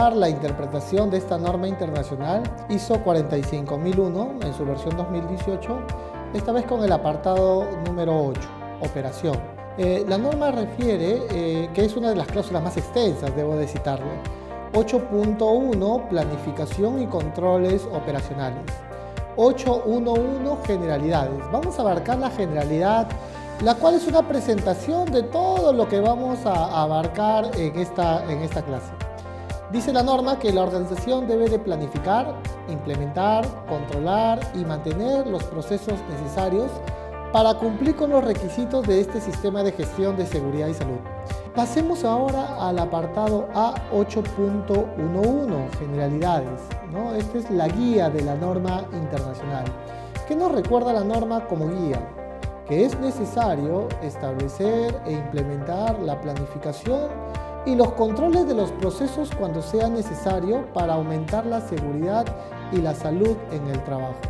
verificar la interpretación de esta norma internacional ISO 45001 en su versión 2018, esta vez con el apartado número 8, operación. La norma refiere, que es una de las cláusulas más extensas, debo de citarlo, 8.1, planificación y controles operacionales. 8.1.1, generalidades. Vamos a abarcar la generalidad, la cual es una presentación de todo lo que vamos a abarcar en esta clase. Dice la norma que la organización debe de planificar, implementar, controlar y mantener los procesos necesarios para cumplir con los requisitos de este sistema de gestión de seguridad y salud. Pasemos ahora al apartado A 8.11, generalidades, ¿no? Esta es la guía de la norma internacional. ¿Qué nos recuerda la norma como guía? Que es necesario establecer e implementar la planificación y los controles de los procesos cuando sea necesario para aumentar la seguridad y la salud en el trabajo.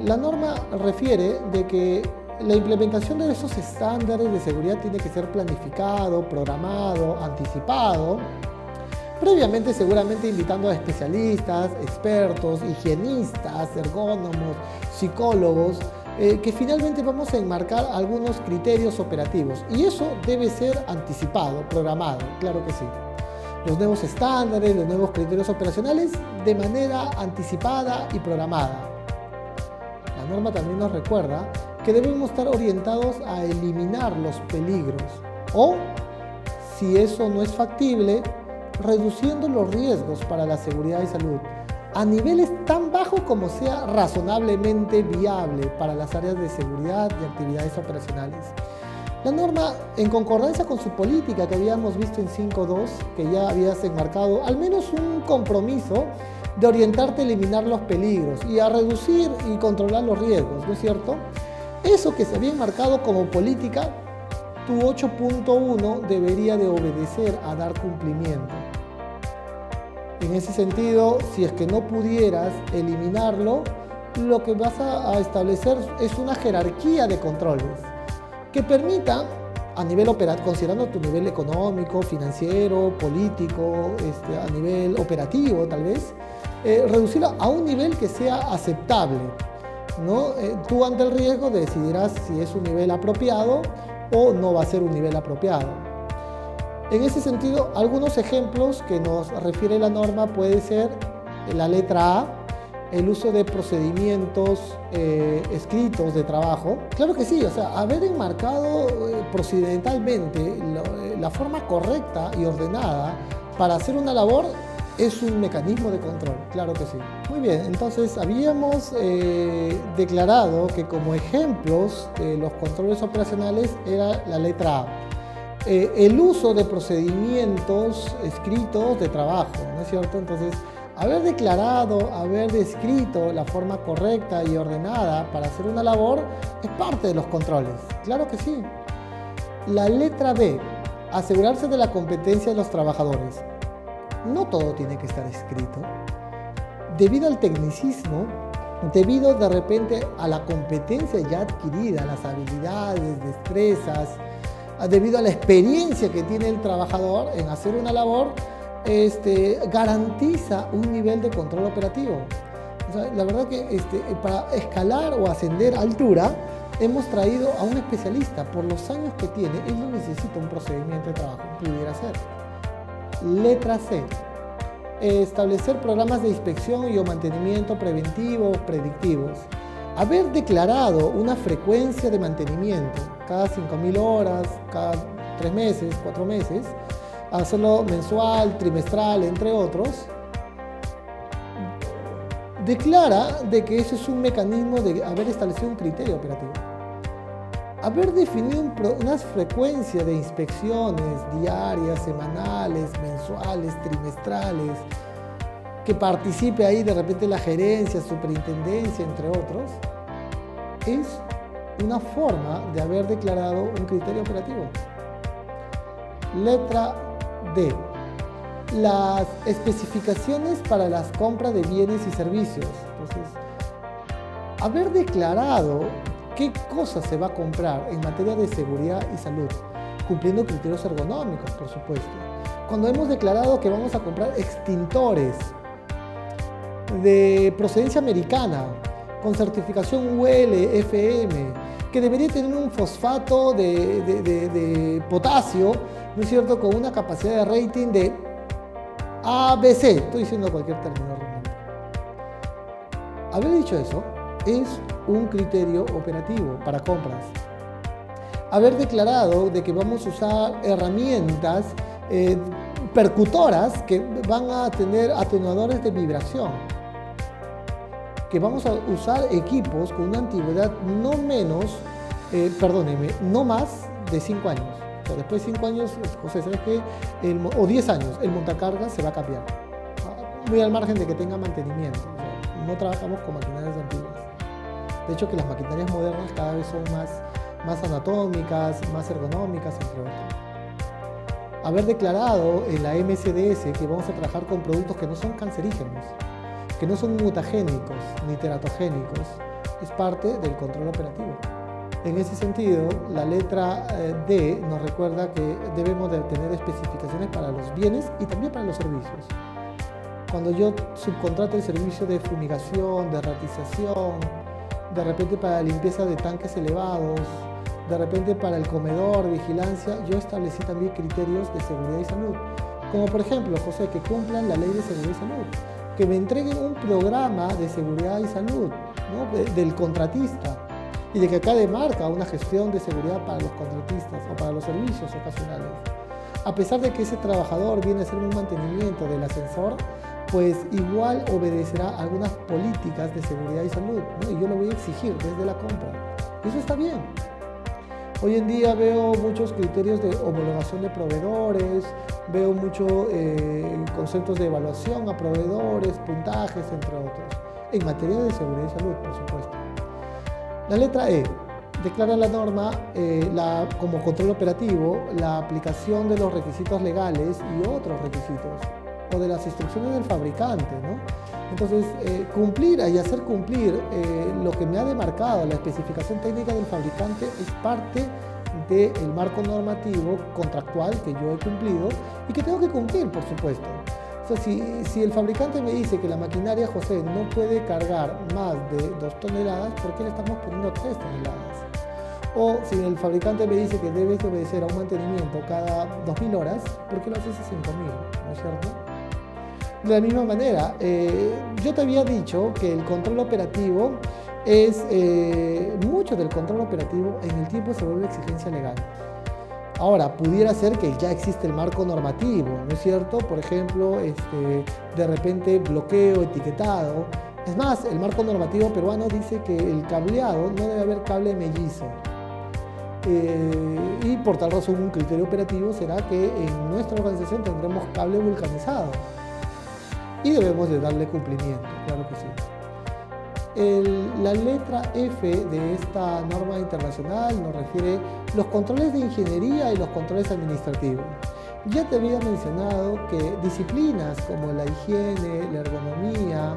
La norma refiere de que la implementación de esos estándares de seguridad tiene que ser planificado, programado, anticipado, previamente seguramente invitando a especialistas, expertos, higienistas, ergónomos, psicólogos, que finalmente vamos a enmarcar algunos criterios operativos, y eso debe ser anticipado, programado, claro que sí. Los nuevos estándares, los nuevos criterios operacionales de manera anticipada y programada. La norma también nos recuerda que debemos estar orientados a eliminar los peligros o, si eso no es factible, reduciendo los riesgos para la seguridad y salud a niveles tan bajos como sea razonablemente viable para las áreas de seguridad y actividades operacionales. La norma, en concordancia con su política que habíamos visto en 5.2, que ya habías enmarcado al menos un compromiso de orientarte a eliminar los peligros y a reducir y controlar los riesgos, ¿no es cierto? Eso que se había enmarcado como política, tu 8.1 debería de obedecer a dar cumplimiento. En ese sentido, si es que no pudieras eliminarlo, lo que vas a establecer es una jerarquía de controles que permita, a nivel operativo, considerando tu nivel económico, financiero, político, a nivel operativo tal vez, reducirlo a un nivel que sea aceptable, ¿no? Tú ante el riesgo decidirás si es un nivel apropiado o no va a ser un nivel apropiado. En ese sentido, algunos ejemplos que nos refiere la norma puede ser la letra A, el uso de procedimientos escritos de trabajo. Claro que sí, o sea, haber enmarcado procedimentalmente la forma correcta y ordenada para hacer una labor es un mecanismo de control, claro que sí. Muy bien, entonces habíamos declarado que como ejemplos de los controles operacionales era la letra A. El uso de procedimientos escritos de trabajo, ¿no es cierto? Entonces, haber declarado, haber descrito la forma correcta y ordenada para hacer una labor es parte de los controles, claro que sí. La letra B, asegurarse de la competencia de los trabajadores. No todo tiene que estar escrito. Debido al tecnicismo, debido de repente a la competencia ya adquirida, las habilidades, destrezas, debido a la experiencia que tiene el trabajador en hacer una labor, garantiza un nivel de control operativo. O sea, la verdad que para escalar o ascender a altura, hemos traído a un especialista. Por los años que tiene, él no necesita un procedimiento de trabajo, pudiera ser. Letra C. Establecer programas de inspección y o mantenimiento preventivos, predictivos. Haber declarado una frecuencia de mantenimiento cada 5.000 horas, cada 3 meses, 4 meses, hacerlo mensual, trimestral, entre otros, declara de que ese es un mecanismo de haber establecido un criterio operativo. Haber definido una frecuencia de inspecciones diarias, semanales, mensuales, trimestrales, que participe ahí de repente la gerencia, superintendencia, entre otros, es una forma de haber declarado un criterio operativo. Letra D. Las especificaciones para las compras de bienes y servicios. Entonces, haber declarado qué cosas se va a comprar en materia de seguridad y salud, cumpliendo criterios ergonómicos, por supuesto, cuando hemos declarado que vamos a comprar extintores de procedencia americana, con certificación UL, FM, que debería tener un fosfato de potasio, ¿no es cierto?, con una capacidad de rating de ABC, estoy diciendo cualquier término. Haber dicho eso es un criterio operativo para compras. Haber declarado de que vamos a usar herramientas percutoras que van a tener atenuadores de vibración, que vamos a usar equipos con una antigüedad no más de 5 años. O sea, después de 5 años, José, ¿sabes qué? O 10 años, el montacargas se va a cambiar. Muy al margen de que tenga mantenimiento. O sea, no trabajamos con maquinarias antiguas. De hecho, que las maquinarias modernas cada vez son más anatómicas, más ergonómicas, entre otros. Haber declarado en la MSDS que vamos a trabajar con productos que no son cancerígenos, que no son mutagénicos ni teratogénicos, es parte del control operativo. En ese sentido, la letra D nos recuerda que debemos de tener especificaciones para los bienes y también para los servicios. Cuando yo subcontrato el servicio de fumigación, de ratización, de repente para limpieza de tanques elevados, de repente para el comedor, vigilancia, yo establecí también criterios de seguridad y salud. Como por ejemplo, José, que cumplan la ley de seguridad y salud, que me entreguen un programa de seguridad y salud, ¿no?, del contratista, y de que acá demarca una gestión de seguridad para los contratistas o para los servicios ocasionales. A pesar de que ese trabajador viene a hacer un mantenimiento del ascensor, pues igual obedecerá algunas políticas de seguridad y salud, ¿no? Y yo lo voy a exigir desde la compra. Y eso está bien. Hoy en día veo muchos criterios de homologación de proveedores, veo muchos conceptos de evaluación a proveedores, puntajes, entre otros, en materia de seguridad y salud, por supuesto. La letra E declara la norma como control operativo la aplicación de los requisitos legales y otros requisitos, o de las instrucciones del fabricante, ¿no? Entonces, cumplir y hacer cumplir lo que me ha demarcado la especificación técnica del fabricante es parte del marco normativo contractual que yo he cumplido y que tengo que cumplir, por supuesto. O sea, si el fabricante me dice que la maquinaria, José, no puede cargar más de 2 toneladas, ¿por qué le estamos poniendo 3 toneladas? O si el fabricante me dice que debes obedecer a un mantenimiento cada 2000 horas, ¿por qué lo haces a 5000? ¿No es cierto? De la misma manera, yo te había dicho que el control operativo es, mucho del control operativo en el tiempo se vuelve exigencia legal. Ahora, pudiera ser que ya existe el marco normativo, ¿no es cierto? Por ejemplo, de repente bloqueo, etiquetado. Es más, el marco normativo peruano dice que el cableado no debe haber cable mellizo. Y por tal razón un criterio operativo será que en nuestra organización tendremos cable vulcanizado. Y debemos de darle cumplimiento, claro que sí. La letra F de esta norma internacional nos refiere los controles de ingeniería y los controles administrativos. Ya te había mencionado que disciplinas como la higiene, la ergonomía,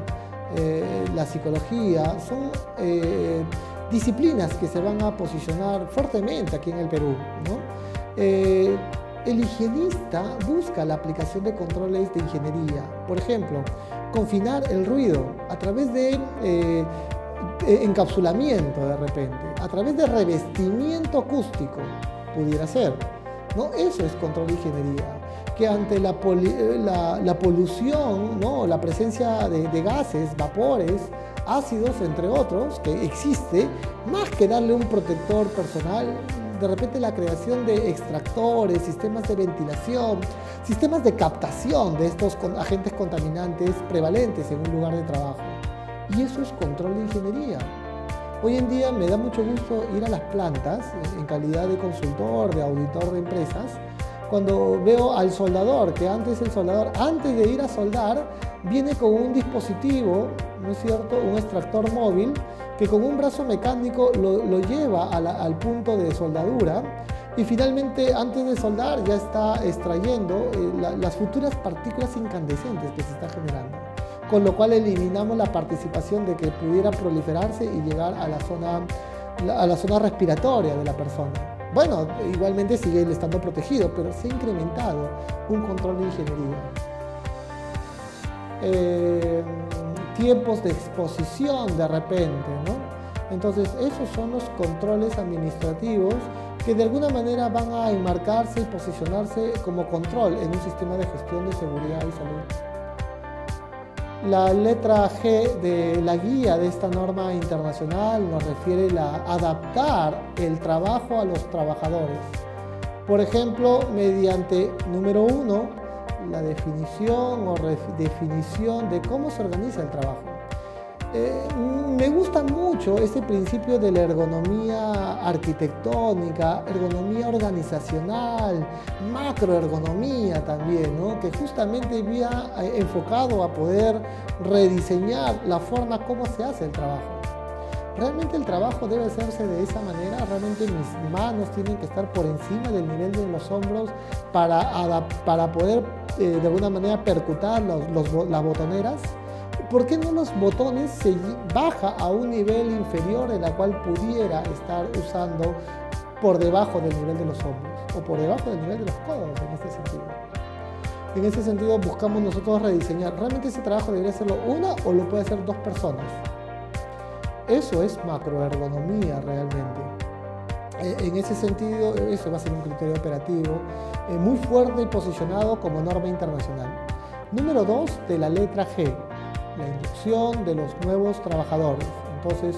la psicología, son disciplinas que se van a posicionar fuertemente aquí en el Perú, ¿no? El higienista busca la aplicación de controles de ingeniería. Por ejemplo, confinar el ruido a través de encapsulamiento de repente, a través de revestimiento acústico, pudiera ser, ¿no? Eso es control de ingeniería. Que ante la polución, ¿no?, la presencia de gases, vapores, ácidos, entre otros, que existe, más que darle un protector personal, de repente la creación de extractores, sistemas de ventilación, sistemas de captación de estos agentes contaminantes prevalentes en un lugar de trabajo. Y eso es control de ingeniería. Hoy en día me da mucho gusto ir a las plantas en calidad de consultor, de auditor de empresas, cuando veo al soldador, que antes el soldador, antes de ir a soldar, viene con un dispositivo, ¿no es cierto?, un extractor móvil, que con un brazo mecánico lo lleva al punto de soldadura y finalmente antes de soldar ya está extrayendo las futuras partículas incandescentes que se están generando, con lo cual eliminamos la participación de que pudiera proliferarse y llegar a la zona respiratoria de la persona, bueno, igualmente sigue estando protegido, pero se ha incrementado un control de ingeniería. Tiempos de exposición de repente, ¿no? Entonces, esos son los controles administrativos que de alguna manera van a enmarcarse y posicionarse como control en un sistema de gestión de seguridad y salud. La letra G de la guía de esta norma internacional nos refiere a adaptar el trabajo a los trabajadores. Por ejemplo, mediante, número 1, la definición o redefinición de cómo se organiza el trabajo. Me gusta mucho ese principio de la ergonomía arquitectónica, ergonomía organizacional, macroergonomía también, ¿no? Que justamente va enfocado a poder rediseñar la forma como se hace el trabajo. Realmente el trabajo debe hacerse de esa manera, realmente mis manos tienen que estar por encima del nivel de los hombros para poder de alguna manera percutar las botoneras. ¿Por qué no los botones se baja a un nivel inferior en la cual pudiera estar usando por debajo del nivel de los hombros o por debajo del nivel de los codos en este sentido? En ese sentido buscamos nosotros rediseñar. ¿Realmente ese trabajo debería hacerlo una o lo puede hacer 2 personas? Eso es macroergonomía realmente. En ese sentido, eso va a ser un criterio operativo muy fuerte y posicionado como norma internacional. Número 2 de la letra G. La inducción de los nuevos trabajadores. Entonces,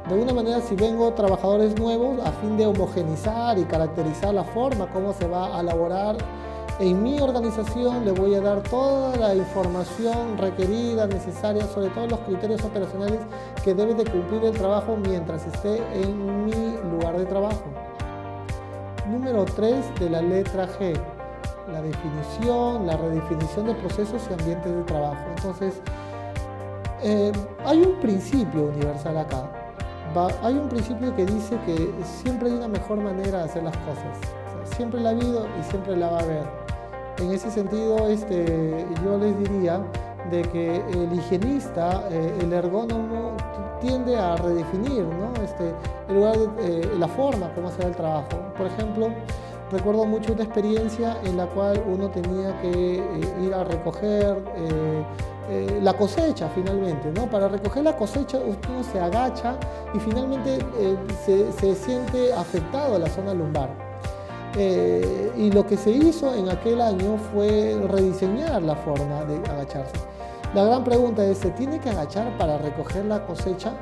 de alguna manera, si vengo trabajadores nuevos, a fin de homogenizar y caracterizar la forma como se va a elaborar, en mi organización le voy a dar toda la información requerida, necesaria, sobre todo los criterios operacionales que debe de cumplir el trabajo mientras esté en mi lugar de trabajo. Número 3 de la letra G. La definición, la redefinición de procesos y ambientes de trabajo. Entonces, hay un principio universal acá. Hay un principio que dice que siempre hay una mejor manera de hacer las cosas. O sea, siempre la ha habido y siempre la va a haber. En ese sentido, yo les diría de que el higienista, el ergónomo, tiende a redefinir, ¿no? La forma como se da el trabajo. Por ejemplo, recuerdo mucho una experiencia en la cual uno tenía que ir a recoger la cosecha finalmente, ¿no? Para recoger la cosecha uno se agacha y finalmente se siente afectado a la zona lumbar. Y lo que se hizo en aquel año fue rediseñar la forma de agacharse. La gran pregunta es, ¿se tiene que agachar para recoger la cosecha?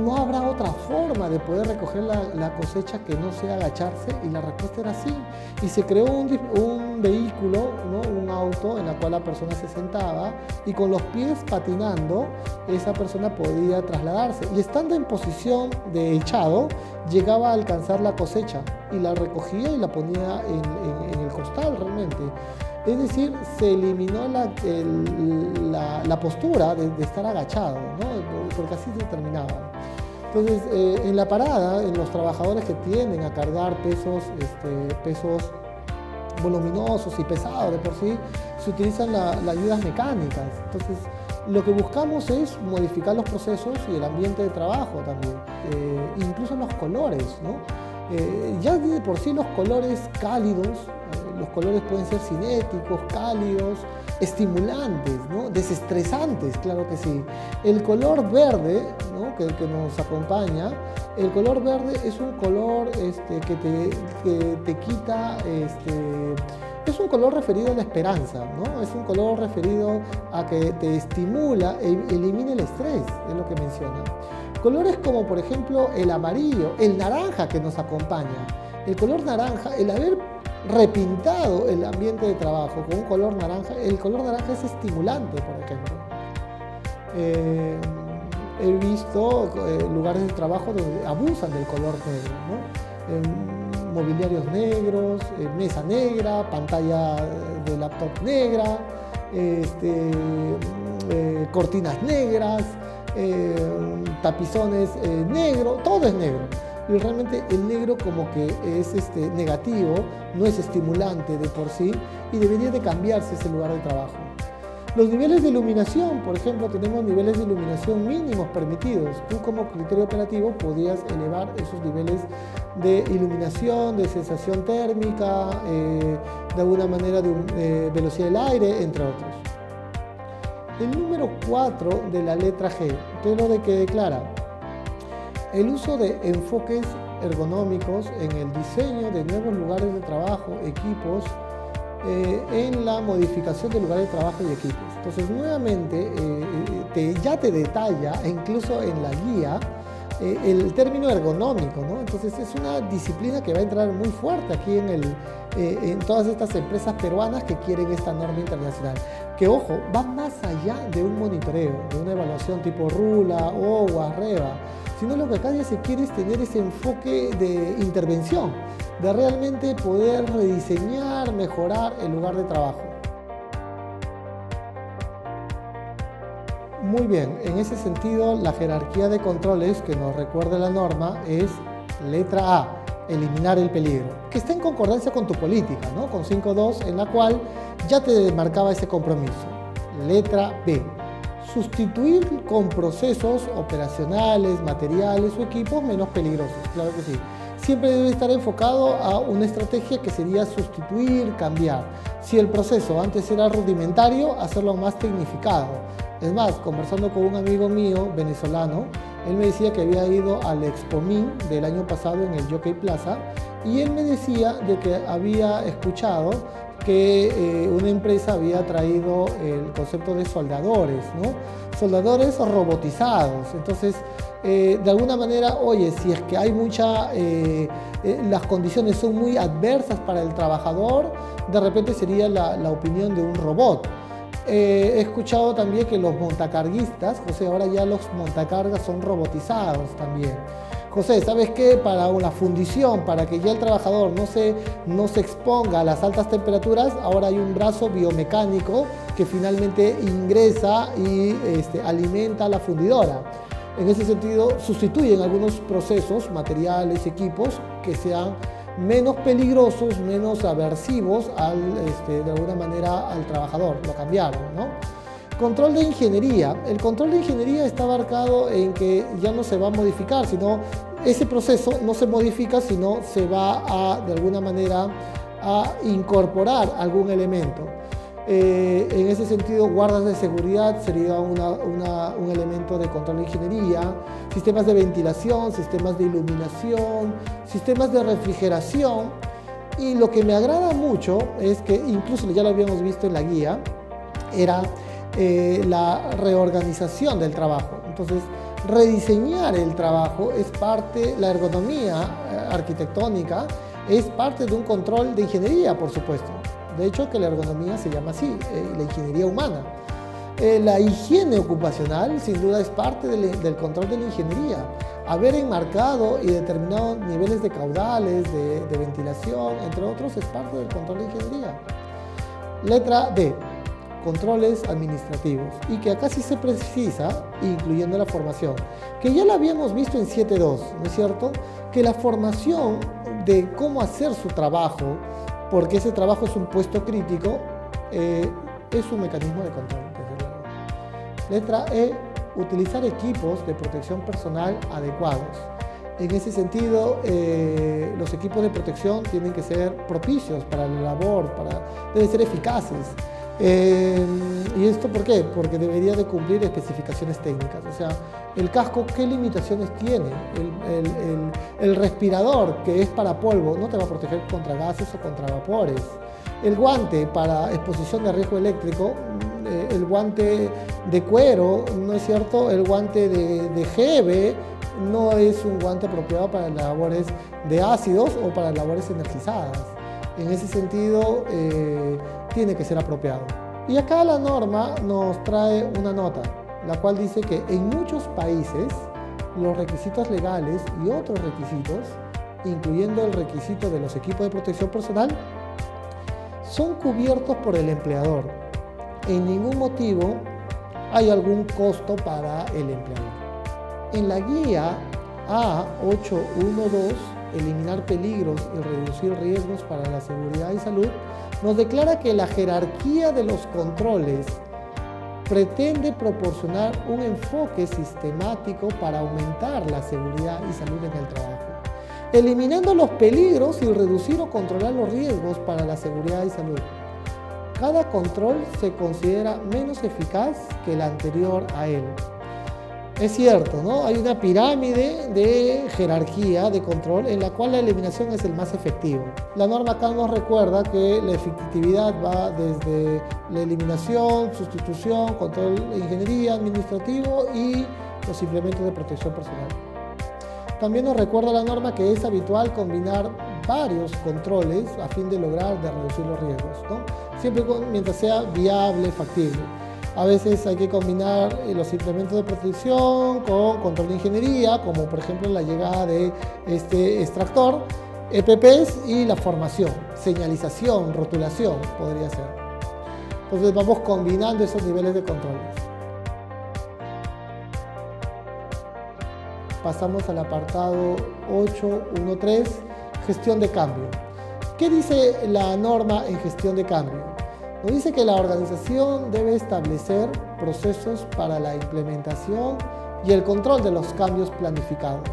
¿No habrá otra forma de poder recoger la cosecha que no sea agacharse? Y la respuesta era sí. Y se creó un vehículo, ¿no? Un auto en el cual la persona se sentaba y con los pies patinando, esa persona podía trasladarse. Y estando en posición de echado, llegaba a alcanzar la cosecha y la recogía y la ponía en el costal realmente. Es decir, se eliminó la postura de estar agachado, ¿no? Porque así se terminaba. Entonces, en la parada, en los trabajadores que tienden a cargar pesos voluminosos y pesados de por sí, se utilizan las ayudas mecánicas. Entonces, lo que buscamos es modificar los procesos y el ambiente de trabajo también, incluso los colores, ¿no? Ya de por sí los colores cálidos, los colores pueden ser cinéticos, cálidos, estimulantes, ¿no? Desestresantes, claro que sí. El color verde, ¿no? que nos acompaña, el color verde es un color que te quita, es un color referido a la esperanza, ¿no? Es un color referido a que te estimula e elimina el estrés, es lo que menciona. Colores como por ejemplo el amarillo, el naranja que nos acompaña. El color naranja, el haber repintado el ambiente de trabajo con un color naranja, el color naranja es estimulante, por ejemplo. He visto lugares de trabajo donde abusan del color negro, ¿no? Mobiliarios negros, mesa negra, pantalla de laptop negra, cortinas negras, tapizones negros, todo es negro. Y realmente el negro como que es negativo, no es estimulante de por sí y debería de cambiarse ese lugar de trabajo. Los niveles de iluminación, por ejemplo, tenemos niveles de iluminación mínimos permitidos. Tú como criterio operativo podías elevar esos niveles de iluminación, de sensación térmica, de alguna manera de velocidad del aire, entre otros. El número 4 de la letra G, ¿qué es lo de que declara? El uso de enfoques ergonómicos en el diseño de nuevos lugares de trabajo, equipos, en la modificación de lugares de trabajo y equipos. Entonces, nuevamente, ya te detalla, incluso en la guía, el término ergonómico, ¿no? Entonces, es una disciplina que va a entrar muy fuerte aquí en todas estas empresas peruanas que quieren esta norma internacional. Que, ojo, va más allá de un monitoreo, de una evaluación tipo RULA, OWA, REVA, sino lo que acá ya se quiere es tener ese enfoque de intervención, de realmente poder rediseñar, mejorar el lugar de trabajo. Muy bien, en ese sentido, la jerarquía de controles que nos recuerda la norma es letra A, eliminar el peligro, que está en concordancia con tu política, ¿no? Con 5.2, en la cual ya te marcaba ese compromiso. Letra B, sustituir con procesos operacionales, materiales o equipos menos peligrosos, claro que sí. Siempre debe estar enfocado a una estrategia que sería sustituir, cambiar. Si el proceso antes era rudimentario, hacerlo más tecnificado. Es más, conversando con un amigo mío venezolano, él me decía que había ido al Expomin del año pasado en el Jockey Plaza y él me decía de que había escuchado que una empresa había traído el concepto de soldadores, ¿no? Soldadores robotizados. Entonces, de alguna manera, oye, si es que hay las condiciones son muy adversas para el trabajador, de repente sería la opinión de un robot. He escuchado también que los montacarguistas, José, ahora ya los montacargas son robotizados también. José, ¿sabes qué? Para una fundición, para que ya el trabajador no se exponga a las altas temperaturas, ahora hay un brazo biomecánico que finalmente ingresa y alimenta la fundidora. En ese sentido, sustituyen algunos procesos, materiales, equipos que sean menos peligrosos, menos aversivos de alguna manera al trabajador. Lo cambiaron, ¿no? Control de ingeniería. El control de ingeniería está abarcado en que ya no se va a modificar, sino ese proceso no se modifica, sino se va de alguna manera a incorporar algún elemento. En ese sentido, guardas de seguridad sería un elemento de control de ingeniería, sistemas de ventilación, sistemas de iluminación, sistemas de refrigeración. Y lo que me agrada mucho es que, incluso ya lo habíamos visto en la guía, era la reorganización del trabajo. Entonces, rediseñar el trabajo es parte, la ergonomía arquitectónica es parte de un control de ingeniería, por supuesto. De hecho, que la ergonomía se llama así, la ingeniería humana. La higiene ocupacional, sin duda, es parte del control de la ingeniería. Haber enmarcado y determinado niveles de caudales, de ventilación, entre otros, es parte del control de ingeniería. Letra D, controles administrativos, y que acá sí se precisa, incluyendo la formación, que ya la habíamos visto en 7.2, ¿no es cierto? Que la formación de cómo hacer su trabajo, porque ese trabajo es un puesto crítico, es un mecanismo de control. Letra E, utilizar equipos de protección personal adecuados. En ese sentido, los equipos de protección tienen que ser propicios para la labor, deben ser eficaces. ¿Y esto por qué? Porque debería de cumplir especificaciones técnicas. O sea, el casco, ¿qué limitaciones tiene? El respirador, que es para polvo, no te va a proteger contra gases o contra vapores. El guante para exposición de riesgo eléctrico, el guante de cuero, ¿no es cierto? El guante de Gebe no es un guante apropiado para labores de ácidos o para labores energizadas. En ese sentido, tiene que ser apropiado. Y acá la norma nos trae una nota, la cual dice que en muchos países los requisitos legales y otros requisitos, incluyendo el requisito de los equipos de protección personal, son cubiertos por el empleador. En ningún motivo hay algún costo para el empleador. En la guía A812, eliminar peligros y reducir riesgos para la seguridad y salud, nos declara que la jerarquía de los controles pretende proporcionar un enfoque sistemático para aumentar la seguridad y salud en el trabajo, eliminando los peligros y reducir o controlar los riesgos para la seguridad y salud. Cada control se considera menos eficaz que el anterior a él. Es cierto, ¿no? Hay una pirámide de jerarquía de control en la cual la eliminación es el más efectivo. La norma acá nos recuerda que la efectividad va desde la eliminación, sustitución, control de ingeniería, administrativo y los implementos de protección personal. También nos recuerda la norma que es habitual combinar varios controles a fin de lograr reducir los riesgos, ¿no? Siempre mientras sea viable, factible. A veces hay que combinar los implementos de protección con control de ingeniería, como por ejemplo la llegada de este extractor, EPPs y la formación, señalización, rotulación podría ser. Entonces vamos combinando esos niveles de controles. Pasamos al apartado 8.1.3, gestión de cambio. ¿Qué dice la norma en gestión de cambio? Nos dice que la organización debe establecer procesos para la implementación y el control de los cambios planificados,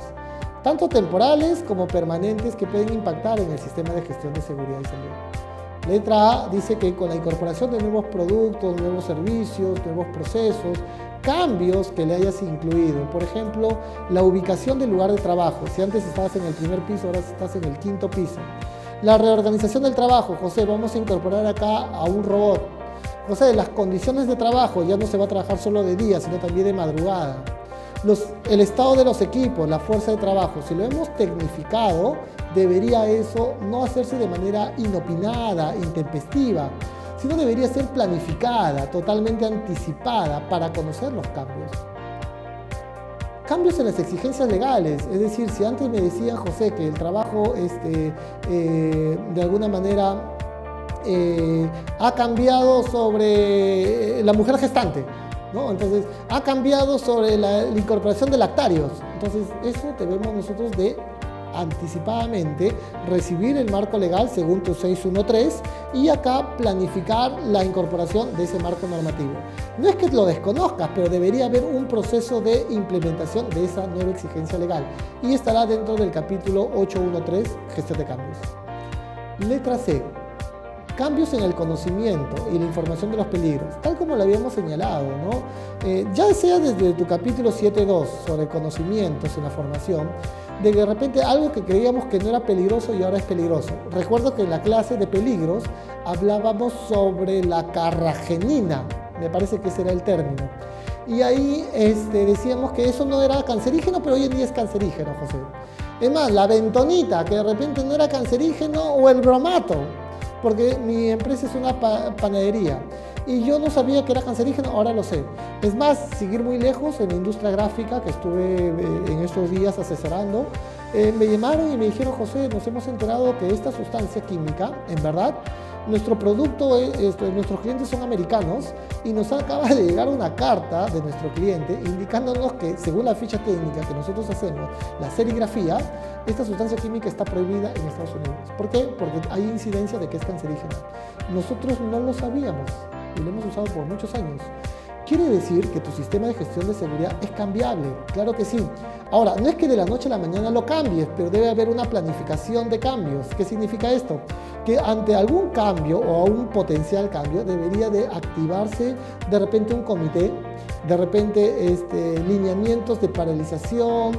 tanto temporales como permanentes que pueden impactar en el sistema de gestión de seguridad y salud. Letra A dice que con la incorporación de nuevos productos, nuevos servicios, nuevos procesos, cambios que le hayas incluido, por ejemplo, la ubicación del lugar de trabajo. Si antes estabas en el primer piso, ahora estás en el quinto piso. La reorganización del trabajo, José, vamos a incorporar acá a un robot. José, las condiciones de trabajo, ya no se va a trabajar solo de día, sino también de madrugada. El estado de los equipos, la fuerza de trabajo, si lo hemos tecnificado, debería eso no hacerse de manera inopinada, intempestiva, sino debería ser planificada, totalmente anticipada para conocer los cambios. Cambios en las exigencias legales, es decir, si antes me decían, José, que el trabajo de alguna manera ha cambiado sobre la mujer gestante, ¿no? Entonces ha cambiado sobre la incorporación de lactarios, entonces eso debemos nosotros de anticipadamente recibir el marco legal según tu 613 y acá planificar la incorporación de ese marco normativo. No es que lo desconozcas, pero debería haber un proceso de implementación de esa nueva exigencia legal y estará dentro del capítulo 813, gestión de cambios. Letra C. Cambios en el conocimiento y la información de los peligros, tal como lo habíamos señalado, ¿no? Ya sea desde tu capítulo 7.2 sobre conocimientos en la formación, de repente algo que creíamos que no era peligroso y ahora es peligroso. Recuerdo que en la clase de peligros hablábamos sobre la carragenina, me parece que ese era el término. Y ahí decíamos que eso no era cancerígeno, pero hoy en día es cancerígeno, José. Es más, la bentonita, que de repente no era cancerígeno, o el bromato, porque mi empresa es una panadería y yo no sabía que era cancerígeno, ahora lo sé. Es más, seguir muy lejos, en la industria gráfica que estuve en estos días asesorando, me llamaron y me dijeron, José, nos hemos enterado que esta sustancia química, en verdad, nuestro producto, nuestros clientes son americanos y nos acaba de llegar una carta de nuestro cliente indicándonos que según la ficha técnica que nosotros hacemos, la serigrafía, esta sustancia química está prohibida en Estados Unidos. ¿Por qué? Porque hay incidencia de que es cancerígena. Nosotros no lo sabíamos y lo hemos usado por muchos años. Quiere decir que tu sistema de gestión de seguridad es cambiable, claro que sí. Ahora, no es que de la noche a la mañana lo cambies, pero debe haber una planificación de cambios. ¿Qué significa esto? Que ante algún cambio o un potencial cambio debería de activarse de repente un comité, de repente lineamientos de paralización,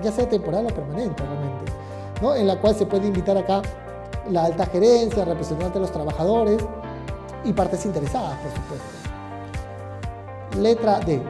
ya sea temporal o permanente realmente, ¿no? En la cual se puede invitar acá la alta gerencia, representantes de los trabajadores y partes interesadas, por supuesto. Letra D.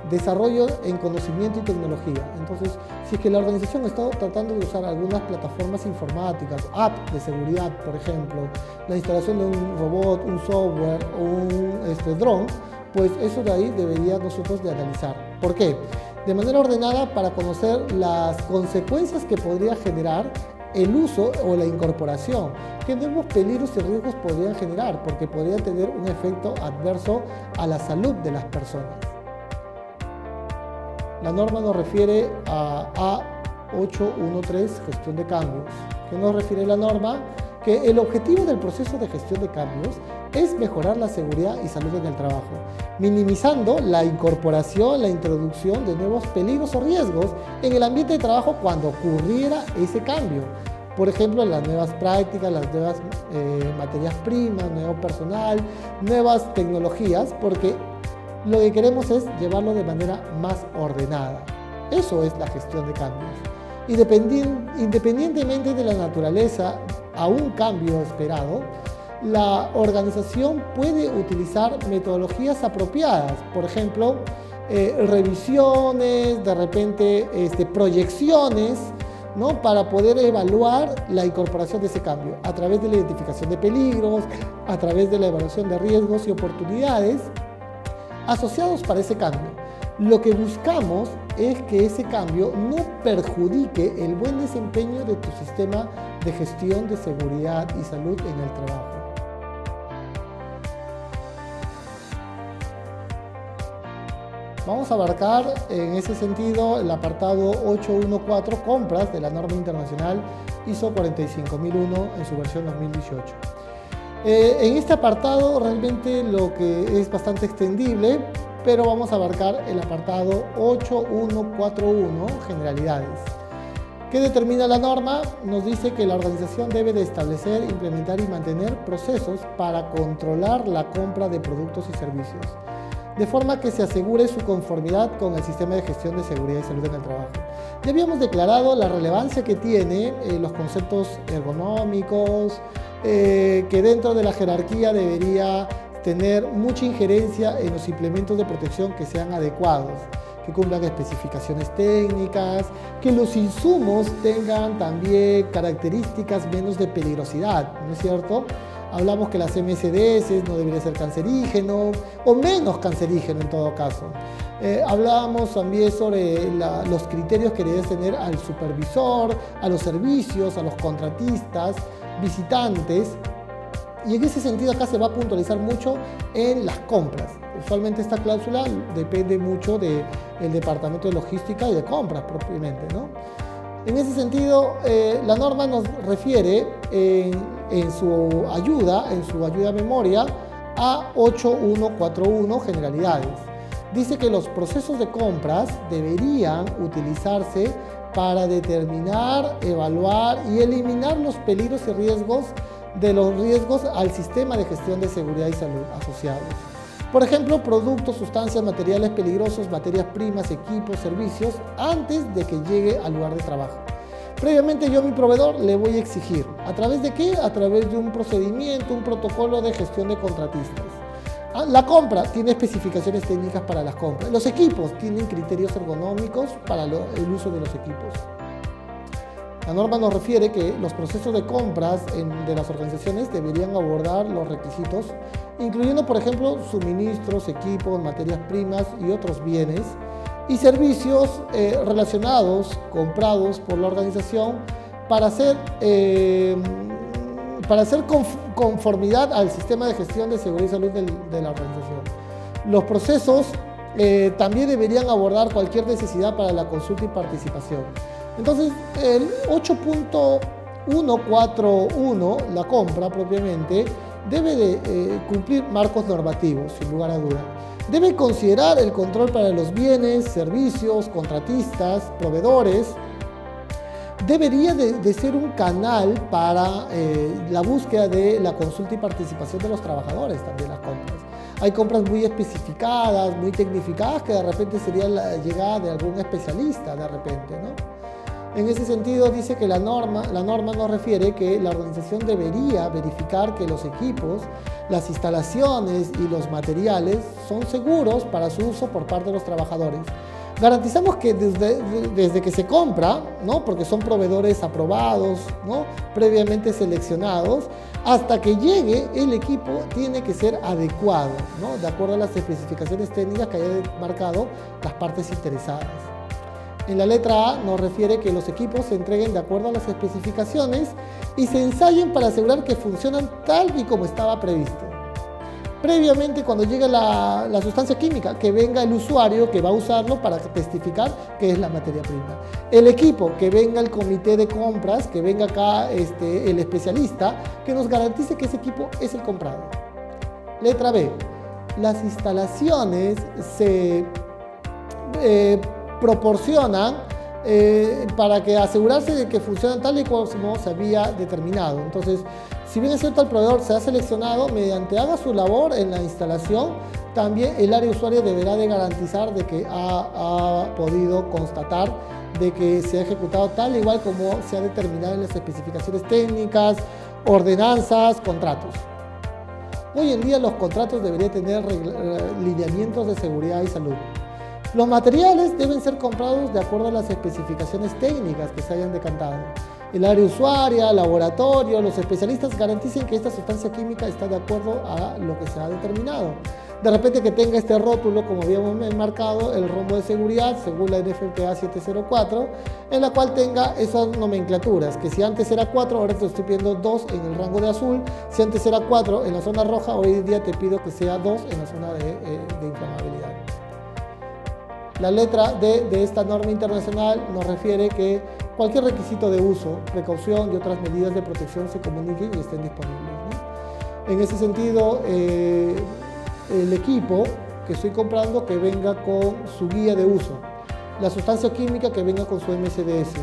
Desarrollo en conocimiento y tecnología. Entonces, si es que la organización está tratando de usar algunas plataformas informáticas, apps de seguridad, por ejemplo, la instalación de un robot, un software o un dron, pues eso de ahí debería nosotros de analizar. ¿Por qué? De manera ordenada para conocer las consecuencias que podría generar el uso o la incorporación, qué nuevos peligros y riesgos podrían generar, porque podría tener un efecto adverso a la salud de las personas. La norma nos refiere a A813, gestión de cambios. ¿Qué nos refiere la norma? que el objetivo del proceso de gestión de cambios es mejorar la seguridad y salud en el trabajo, minimizando la incorporación, la introducción de nuevos peligros o riesgos en el ambiente de trabajo cuando ocurriera ese cambio. Por ejemplo, las nuevas prácticas, las nuevas materias primas, nuevo personal, nuevas tecnologías, porque lo que queremos es llevarlo de manera más ordenada. Eso es la gestión de cambios. Independientemente de la naturaleza a un cambio esperado, la organización puede utilizar metodologías apropiadas, por ejemplo, revisiones, de repente proyecciones, ¿no? Para poder evaluar la incorporación de ese cambio a través de la identificación de peligros, a través de la evaluación de riesgos y oportunidades asociados para ese cambio. Lo que buscamos es que ese cambio no perjudique el buen desempeño de tu sistema de gestión de seguridad y salud en el trabajo. Vamos a abarcar en ese sentido el apartado 814, compras de la norma internacional ISO 45001 en su versión 2018. En este apartado realmente lo que es bastante extendible, pero vamos a abarcar el apartado 8141, generalidades. ¿Qué determina la norma? Nos dice que la organización debe de establecer, implementar y mantener procesos para controlar la compra de productos y servicios, de forma que se asegure su conformidad con el sistema de gestión de seguridad y salud en el trabajo. Ya habíamos declarado la relevancia que tiene los conceptos ergonómicos, que dentro de la jerarquía debería tener mucha injerencia en los implementos de protección que sean adecuados, que cumplan especificaciones técnicas, que los insumos tengan también características menos de peligrosidad, ¿no es cierto? Hablamos que las MSDS no debería ser cancerígeno o menos cancerígeno en todo caso. Hablábamos también sobre los criterios que debe tener al supervisor, a los servicios, a los contratistas, visitantes. Y en ese sentido acá se va a puntualizar mucho en las compras. Usualmente esta cláusula depende mucho del departamento de logística y de compras propiamente, ¿no? En ese sentido, la norma nos refiere en su ayuda memoria a 8141 generalidades. Dice que los procesos de compras deberían utilizarse para determinar, evaluar y eliminar los peligros y riesgos al sistema de gestión de seguridad y salud asociados. Por ejemplo, productos, sustancias, materiales peligrosos, materias primas, equipos, servicios, antes de que llegue al lugar de trabajo. Previamente yo a mi proveedor le voy a exigir. ¿A través de qué? A través de un procedimiento, un protocolo de gestión de contratistas. La compra tiene especificaciones técnicas para las compras. Los equipos tienen criterios ergonómicos para el uso de los equipos. La norma nos refiere que los procesos de compras de las organizaciones deberían abordar los requisitos, incluyendo, por ejemplo, suministros, equipos, materias primas y otros bienes y servicios relacionados, comprados por la organización para hacer conformidad al sistema de gestión de seguridad y salud de la organización. Los procesos también deberían abordar cualquier necesidad para la consulta y participación. Entonces, el 8.141, la compra propiamente, debe de cumplir marcos normativos, sin lugar a duda. Debe considerar el control para los bienes, servicios, contratistas, proveedores. Debería de ser un canal para la búsqueda de la consulta y participación de los trabajadores, también las compras. Hay compras muy especificadas, muy tecnificadas, que de repente sería la llegada de algún especialista, de repente, ¿no? En ese sentido, dice que la norma nos refiere que la organización debería verificar que los equipos, las instalaciones y los materiales son seguros para su uso por parte de los trabajadores. Garantizamos que desde que se compra, ¿no? Porque son proveedores aprobados, ¿no? Previamente seleccionados, hasta que llegue el equipo tiene que ser adecuado, ¿no? De acuerdo a las especificaciones técnicas que hayan marcado las partes interesadas. En la letra A nos refiere que los equipos se entreguen de acuerdo a las especificaciones y se ensayen para asegurar que funcionan tal y como estaba previsto. Previamente, cuando llegue la sustancia química, que venga el usuario que va a usarlo para testificar que es la materia prima. El equipo, que venga el comité de compras, que venga acá el especialista, que nos garantice que ese equipo es el comprado. Letra B. Las instalaciones se proporcionan para que asegurarse de que funcionan tal y como se había determinado. Entonces, si bien es cierto, el proveedor se ha seleccionado, mediante haga su labor en la instalación, también el área usuario deberá de garantizar de que ha podido constatar de que se ha ejecutado tal igual como se ha determinado en las especificaciones técnicas, ordenanzas, contratos. Hoy en día los contratos deberían tener lineamientos de seguridad y salud. Los materiales deben ser comprados de acuerdo a las especificaciones técnicas que se hayan decantado. El área usuaria, laboratorio, los especialistas garanticen que esta sustancia química está de acuerdo a lo que se ha determinado. De repente que tenga este rótulo, como habíamos marcado, el rombo de seguridad, según la NFPA 704, en la cual tenga esas nomenclaturas, que si antes era 4, ahora te estoy pidiendo 2 en el rango de azul, si antes era 4 en la zona roja, hoy en día te pido que sea 2 en la zona de inflamabilidad. La letra D de esta norma internacional nos refiere que cualquier requisito de uso, precaución y otras medidas de protección se comuniquen y estén disponibles, ¿no? En ese sentido, el equipo que estoy comprando que venga con su guía de uso, la sustancia química que venga con su MSDS,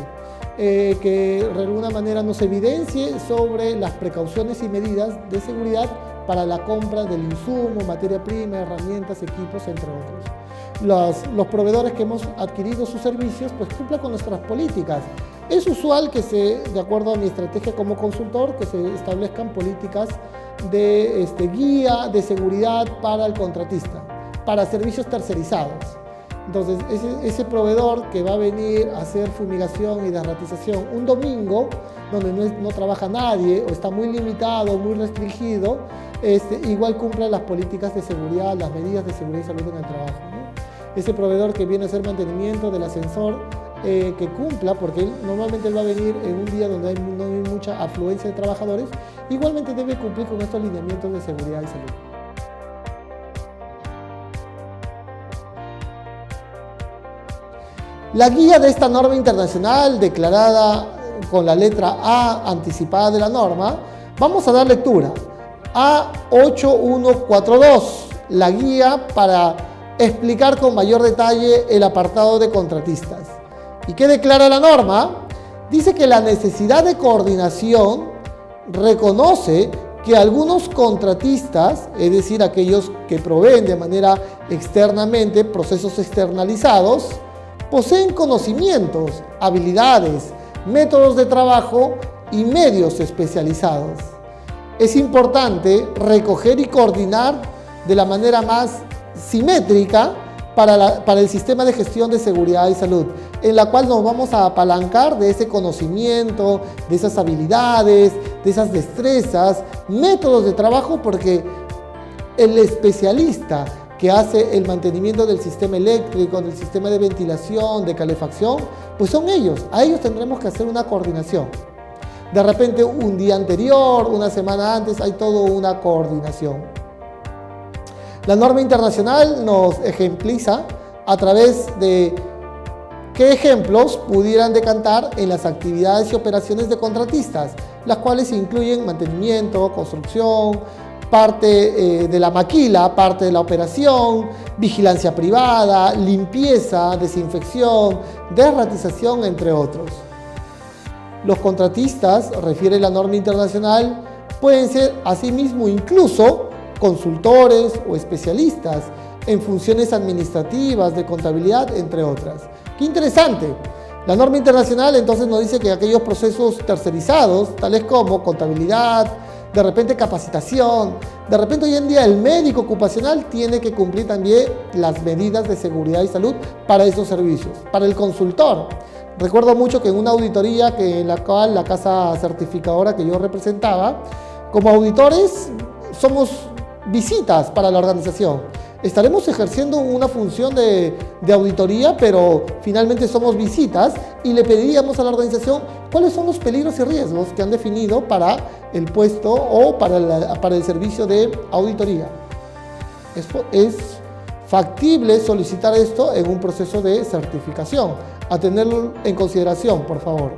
que de alguna manera nos evidencie sobre las precauciones y medidas de seguridad para la compra del insumo, materia prima, herramientas, equipos, entre otros. Los proveedores que hemos adquirido sus servicios pues cumplan con nuestras políticas. Es usual que de acuerdo a mi estrategia como consultor, que se establezcan políticas de guía de seguridad para el contratista, para servicios tercerizados. Entonces, ese proveedor que va a venir a hacer fumigación y desratización un domingo, donde no trabaja nadie o está muy limitado, muy restringido, igual cumple las políticas de seguridad, las medidas de seguridad y salud en el trabajo, ¿no? Ese proveedor que viene a hacer mantenimiento del ascensor, que cumpla, porque normalmente él va a venir en un día donde no hay mucha afluencia de trabajadores, igualmente debe cumplir con estos lineamientos de seguridad y salud. La guía de esta norma internacional, declarada con la letra A anticipada de la norma, vamos a dar lectura. A8142, la guía para explicar con mayor detalle el apartado de contratistas. ¿Y qué declara la norma? Dice que la necesidad de coordinación reconoce que algunos contratistas, es decir, aquellos que proveen de manera externamente procesos externalizados, poseen conocimientos, habilidades, métodos de trabajo y medios especializados. Es importante recoger y coordinar de la manera más simétrica para el sistema de gestión de seguridad y salud, en la cual nos vamos a apalancar de ese conocimiento, de esas habilidades, de esas destrezas, métodos de trabajo, porque el especialista que hace el mantenimiento del sistema eléctrico, del sistema de ventilación, de calefacción, pues son ellos. A ellos tendremos que hacer una coordinación. De repente, un día anterior, una semana antes, hay toda una coordinación. La norma internacional nos ejempliza a través de qué ejemplos pudieran decantar en las actividades y operaciones de contratistas, las cuales incluyen mantenimiento, construcción, parte de la maquila, parte de la operación, vigilancia privada, limpieza, desinfección, desratización, entre otros. Los contratistas, refiere la norma internacional, pueden ser asimismo incluso consultores o especialistas en funciones administrativas, de contabilidad, entre otras. ¡Qué interesante! La norma internacional entonces nos dice que aquellos procesos tercerizados, tales como contabilidad, de repente capacitación, de repente hoy en día el médico ocupacional tiene que cumplir también las medidas de seguridad y salud para esos servicios. Para el consultor, recuerdo mucho que en una auditoría en la cual la casa certificadora que yo representaba, como auditores somos visitas para la organización. Estaremos ejerciendo una función de auditoría, pero finalmente somos visitas y le pediríamos a la organización cuáles son los peligros y riesgos que han definido para el puesto o para el servicio de auditoría. es factible solicitar esto en un proceso de certificación. A tenerlo en consideración, por favor.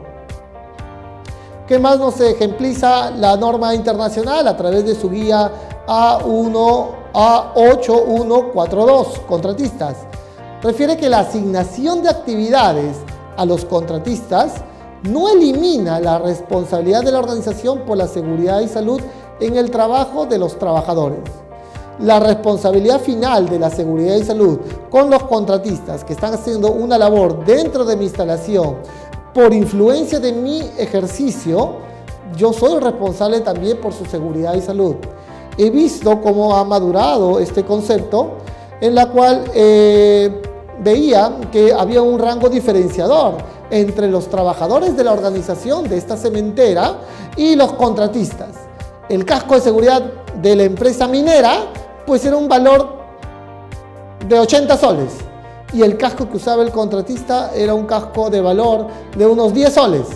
¿Qué más nos ejempliza la norma internacional a través de su guía A8142, contratistas? Refiere que la asignación de actividades a los contratistas no elimina la responsabilidad de la organización por la seguridad y salud en el trabajo de los trabajadores. La responsabilidad final de la seguridad y salud con los contratistas que están haciendo una labor dentro de mi instalación por influencia de mi ejercicio, yo soy responsable también por su seguridad y salud. He visto cómo ha madurado este concepto, en la cual veía que había un rango diferenciador entre los trabajadores de la organización de esta cementera y los contratistas. El casco de seguridad de la empresa minera pues era un valor de 80 soles y el casco que usaba el contratista era un casco de valor de unos 10 soles.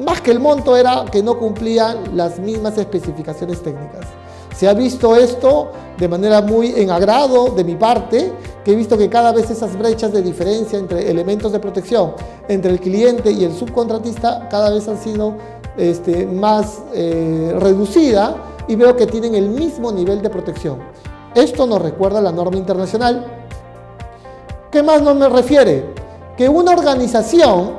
Más que el monto era que no cumplían las mismas especificaciones técnicas. Se ha visto esto de manera muy en agrado de mi parte, que he visto que cada vez esas brechas de diferencia entre elementos de protección entre el cliente y el subcontratista cada vez han sido más reducida, y veo que tienen el mismo nivel de protección. Esto nos recuerda a la norma internacional. ¿Qué más nos refiere? Que una organización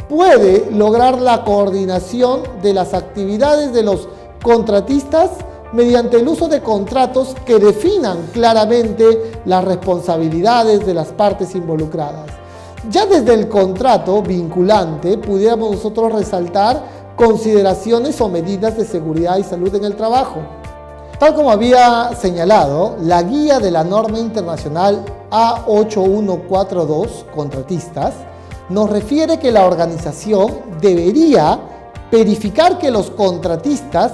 puede lograr la coordinación de las actividades de los contratistas mediante el uso de contratos que definan claramente las responsabilidades de las partes involucradas. Ya desde el contrato vinculante pudiéramos nosotros resaltar consideraciones o medidas de seguridad y salud en el trabajo. Tal como había señalado, la guía de la norma internacional A8142, contratistas, nos refiere que la organización debería verificar que los contratistas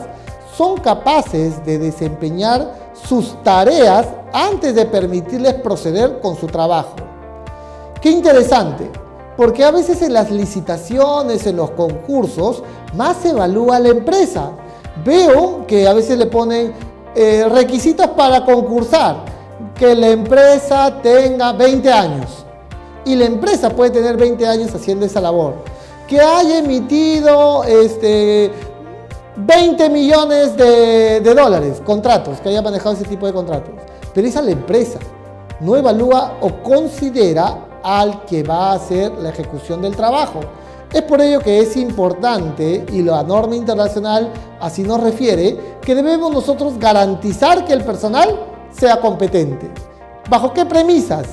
son capaces de desempeñar sus tareas antes de permitirles proceder con su trabajo. Qué interesante, porque a veces en las licitaciones, en los concursos, más se evalúa la empresa. Veo que a veces le ponen requisitos para concursar, que la empresa tenga 20 años, y la empresa puede tener 20 años haciendo esa labor, que haya emitido 20 millones de dólares, contratos, que haya manejado ese tipo de contratos, pero esa es la empresa, no evalúa o considera al que va a hacer la ejecución del trabajo. Es por ello que es importante, y la norma internacional así nos refiere, que debemos nosotros garantizar que el personal sea competente. ¿Bajo qué premisas?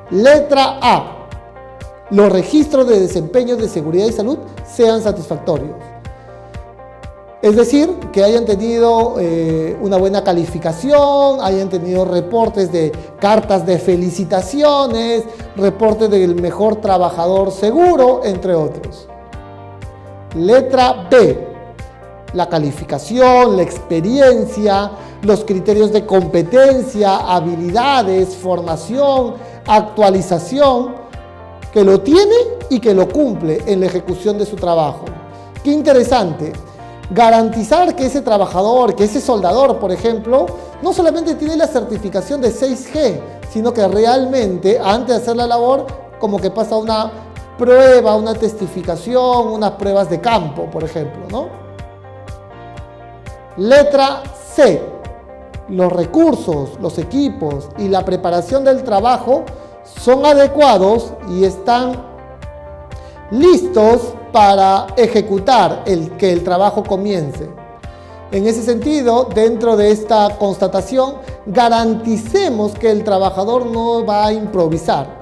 Letra A. Los registros de desempeño de seguridad y salud sean satisfactorios. Es decir, que hayan tenido una buena calificación, hayan tenido reportes de cartas de felicitaciones, reportes del mejor trabajador seguro, entre otros. Letra B. La calificación, la experiencia, los criterios de competencia, habilidades, formación, actualización, que lo tiene y que lo cumple en la ejecución de su trabajo. Qué interesante. Garantizar que ese trabajador, que ese soldador, por ejemplo, no solamente tiene la certificación de 6G, sino que realmente, antes de hacer la labor, como que pasa una prueba, una testificación, unas pruebas de campo, por ejemplo, ¿no? Letra C. Los recursos, los equipos y la preparación del trabajo son adecuados y están listos para ejecutar que el trabajo comience. En ese sentido, dentro de esta constatación, garanticemos que el trabajador no va a improvisar.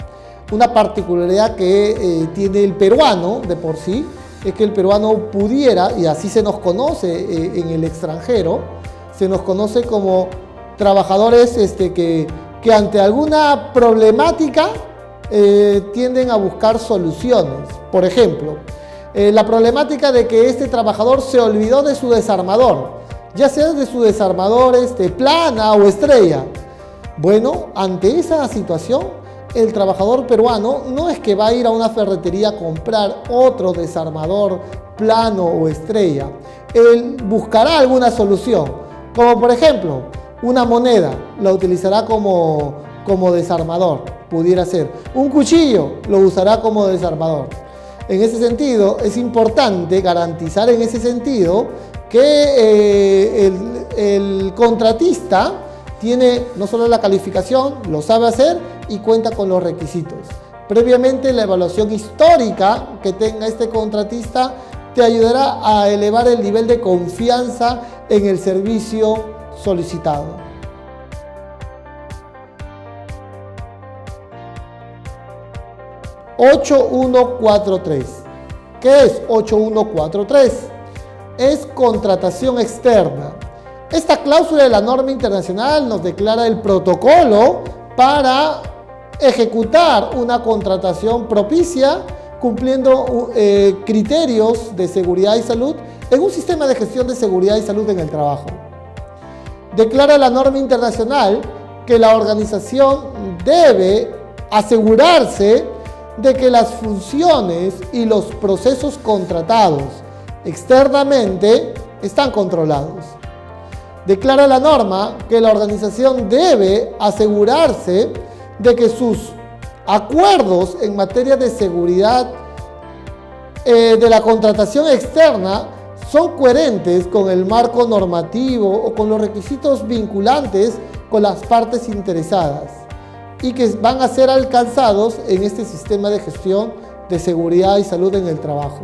Una particularidad que tiene el peruano de por sí, es que el peruano pudiera, y así se nos conoce en el extranjero, se nos conoce como trabajadores que ante alguna problemática tienden a buscar soluciones. Por ejemplo, la problemática de que este trabajador se olvidó de su desarmador, ya sea de su desarmador plana o estrella. Bueno, ante esa situación, el trabajador peruano no es que va a ir a una ferretería a comprar otro desarmador plano o estrella. Él buscará alguna solución, como por ejemplo, Una moneda la utilizará como desarmador, pudiera ser. Un cuchillo lo usará como desarmador. En ese sentido, es importante garantizar en ese sentido que el contratista tiene no solo la calificación, lo sabe hacer y cuenta con los requisitos. Previamente, la evaluación histórica que tenga este contratista te ayudará a elevar el nivel de confianza en el servicio solicitado. (8143) ¿Qué es 8143? Es contratación externa. Esta cláusula de la norma internacional nos declara el protocolo para ejecutar una contratación propicia cumpliendo criterios de seguridad y salud en un sistema de gestión de seguridad y salud en el trabajo. Declara la norma internacional que la organización debe asegurarse de que las funciones y los procesos contratados externamente están controlados. Declara la norma que la organización debe asegurarse de que sus acuerdos en materia de seguridad de la contratación externa son coherentes con el marco normativo o con los requisitos vinculantes con las partes interesadas y que van a ser alcanzados en este sistema de gestión de seguridad y salud en el trabajo.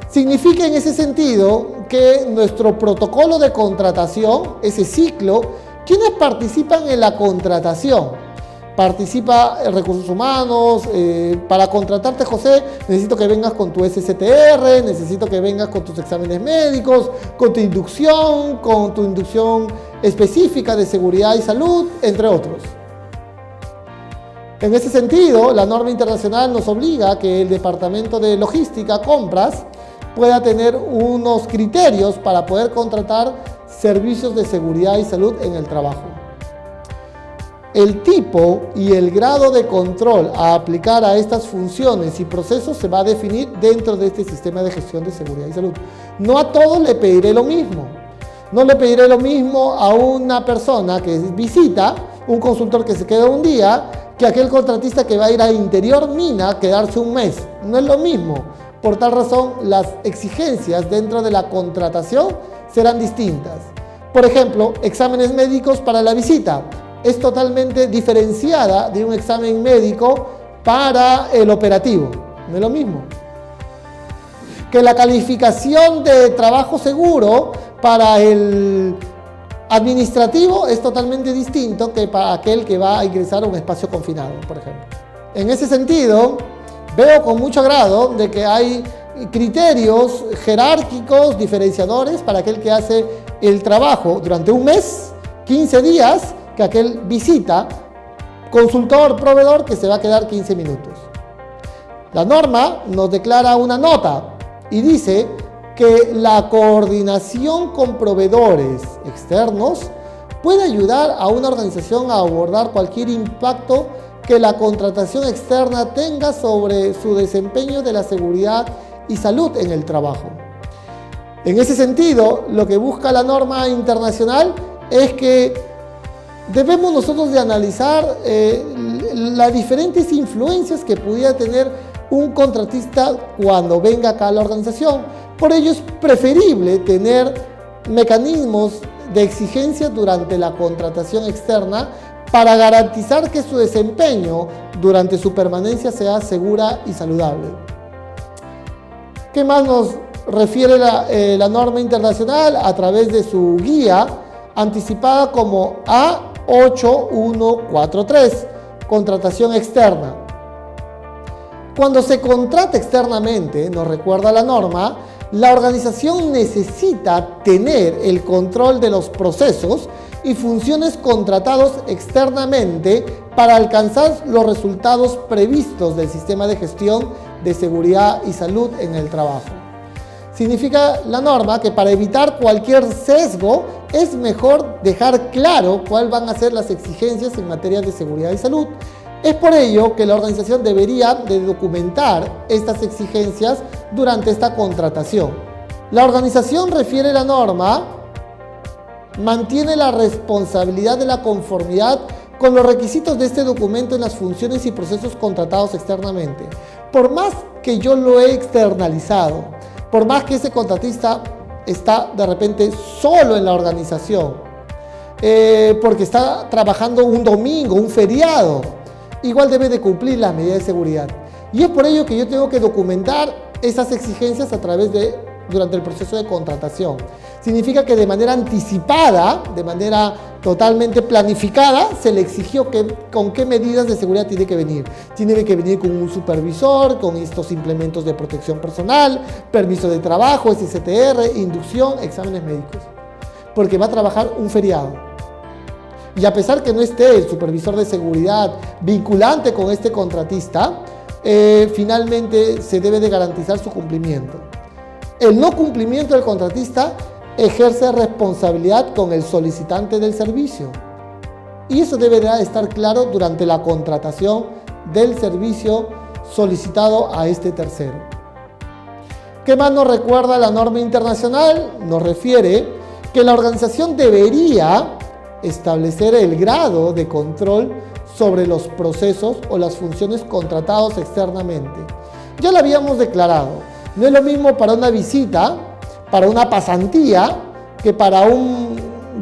Significa en ese sentido que nuestro protocolo de contratación, ese ciclo, ¿quiénes participan en la contratación? Participa recursos humanos. Para contratarte, José, necesito que vengas con tu SSTR, necesito que vengas con tus exámenes médicos, con tu inducción específica de seguridad y salud, entre otros. En ese sentido, la norma internacional nos obliga a que el departamento de logística, compras, pueda tener unos criterios para poder contratar servicios de seguridad y salud en el trabajo. El tipo y el grado de control a aplicar a estas funciones y procesos se va a definir dentro de este sistema de gestión de seguridad y salud. No a todos le pediré lo mismo. No le pediré lo mismo a una persona que visita, un consultor que se queda un día, que aquel contratista que va a ir a Interior Mina a quedarse un mes. No es lo mismo. Por tal razón, las exigencias dentro de la contratación serán distintas. Por ejemplo, exámenes médicos para la visita es totalmente diferenciada de un examen médico para el operativo. No es lo mismo. Que la calificación de trabajo seguro para el administrativo es totalmente distinto que para aquel que va a ingresar a un espacio confinado, por ejemplo. En ese sentido, veo con mucho agrado de que hay criterios jerárquicos, diferenciadores para aquel que hace el trabajo durante un mes, 15 días, que aquel visita, consultor, proveedor, que se va a quedar 15 minutos. La norma nos declara una nota y dice que la coordinación con proveedores externos puede ayudar a una organización a abordar cualquier impacto que la contratación externa tenga sobre su desempeño de la seguridad y salud en el trabajo. En ese sentido, lo que busca la norma internacional es que debemos nosotros de analizar las diferentes influencias que pudiera tener un contratista cuando venga acá a la organización. Por ello es preferible tener mecanismos de exigencia durante la contratación externa para garantizar que su desempeño durante su permanencia sea segura y saludable. ¿Qué más nos refiere la norma internacional? A través de su guía anticipada como A8143, contratación externa. Cuando se contrata externamente, nos recuerda la norma, la organización necesita tener el control de los procesos y funciones contratados externamente para alcanzar los resultados previstos del sistema de gestión de seguridad y salud en el trabajo. Significa la norma que para evitar cualquier sesgo es mejor dejar claro cuáles van a ser las exigencias en materia de seguridad y salud. Es por ello que la organización debería de documentar estas exigencias durante esta contratación. La organización refiere la norma mantiene la responsabilidad de la conformidad con los requisitos de este documento en las funciones y procesos contratados externamente. Por más que yo lo he externalizado, por más que ese contratista está de repente solo en la organización, porque está trabajando un domingo, un feriado, igual debe de cumplir las medidas de seguridad. Y es por ello que yo tengo que documentar esas exigencias durante el proceso de contratación. Significa que de manera anticipada, de manera totalmente planificada, se le exigió con qué medidas de seguridad tiene que venir. Tiene que venir con un supervisor, con estos implementos de protección personal, permiso de trabajo, SCTR, inducción, exámenes médicos. Porque va a trabajar un feriado. Y a pesar que no esté el supervisor de seguridad vinculante con este contratista, finalmente se debe de garantizar su cumplimiento. El no cumplimiento del contratista ejerce responsabilidad con el solicitante del servicio. Y eso deberá estar claro durante la contratación del servicio solicitado a este tercero. ¿Qué más nos recuerda la norma internacional? Nos refiere que la organización debería establecer el grado de control sobre los procesos o las funciones contratados externamente. Ya lo habíamos declarado. No es lo mismo para una visita, para una pasantía, que para un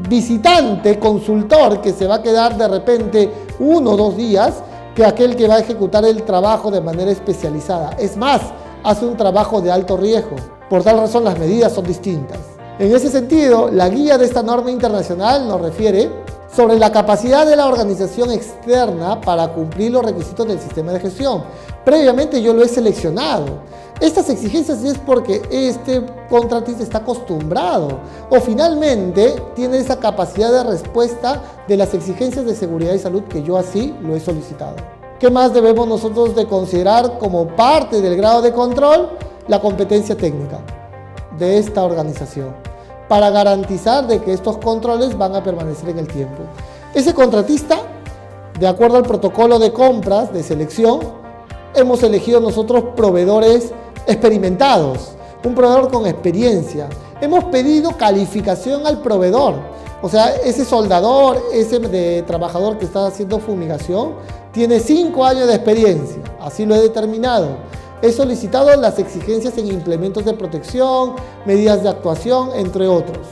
visitante, consultor, que se va a quedar de repente 1 o 2 días, que aquel que va a ejecutar el trabajo de manera especializada. Es más, hace un trabajo de alto riesgo. Por tal razón, las medidas son distintas. En ese sentido, la guía de esta norma internacional nos refiere sobre la capacidad de la organización externa para cumplir los requisitos del sistema de gestión. Previamente yo lo he seleccionado. Estas exigencias es porque este contratista está acostumbrado o finalmente tiene esa capacidad de respuesta de las exigencias de seguridad y salud que yo así lo he solicitado. ¿Qué más debemos nosotros de considerar como parte del grado de control? La competencia técnica de esta organización, para garantizar de que estos controles van a permanecer en el tiempo. Ese contratista, de acuerdo al protocolo de compras de selección, hemos elegido nosotros proveedores experimentados, un proveedor con experiencia. Hemos pedido calificación al proveedor, o sea, ese soldador, ese trabajador que está haciendo fumigación, tiene 5 años de experiencia, así lo he determinado. He solicitado las exigencias en implementos de protección, medidas de actuación, entre otros.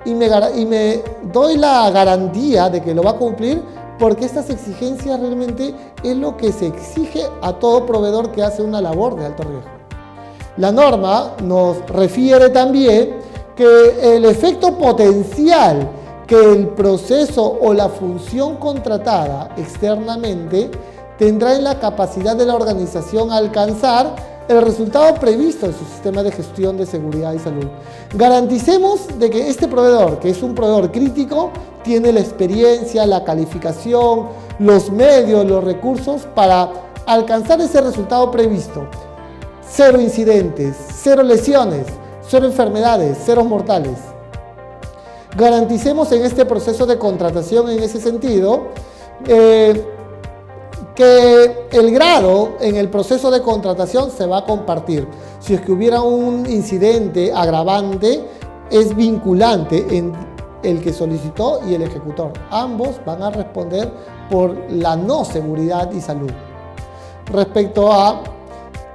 Y me doy la garantía de que lo va a cumplir porque estas exigencias realmente es lo que se exige a todo proveedor que hace una labor de alto riesgo. La norma nos refiere también que el efecto potencial que el proceso o la función contratada externamente tendrá en la capacidad de la organización a alcanzar el resultado previsto en su sistema de gestión de seguridad y salud. Garanticemos de que este proveedor, que es un proveedor crítico, tiene la experiencia, la calificación, los medios, los recursos para alcanzar ese resultado previsto. 0 incidentes, 0 lesiones, 0 enfermedades, 0 mortales. Garanticemos en este proceso de contratación, en ese sentido, que el grado en el proceso de contratación se va a compartir. Si es que hubiera un incidente agravante, es vinculante en el que solicitó y el ejecutor. Ambos van a responder por la no seguridad y salud. Respecto a,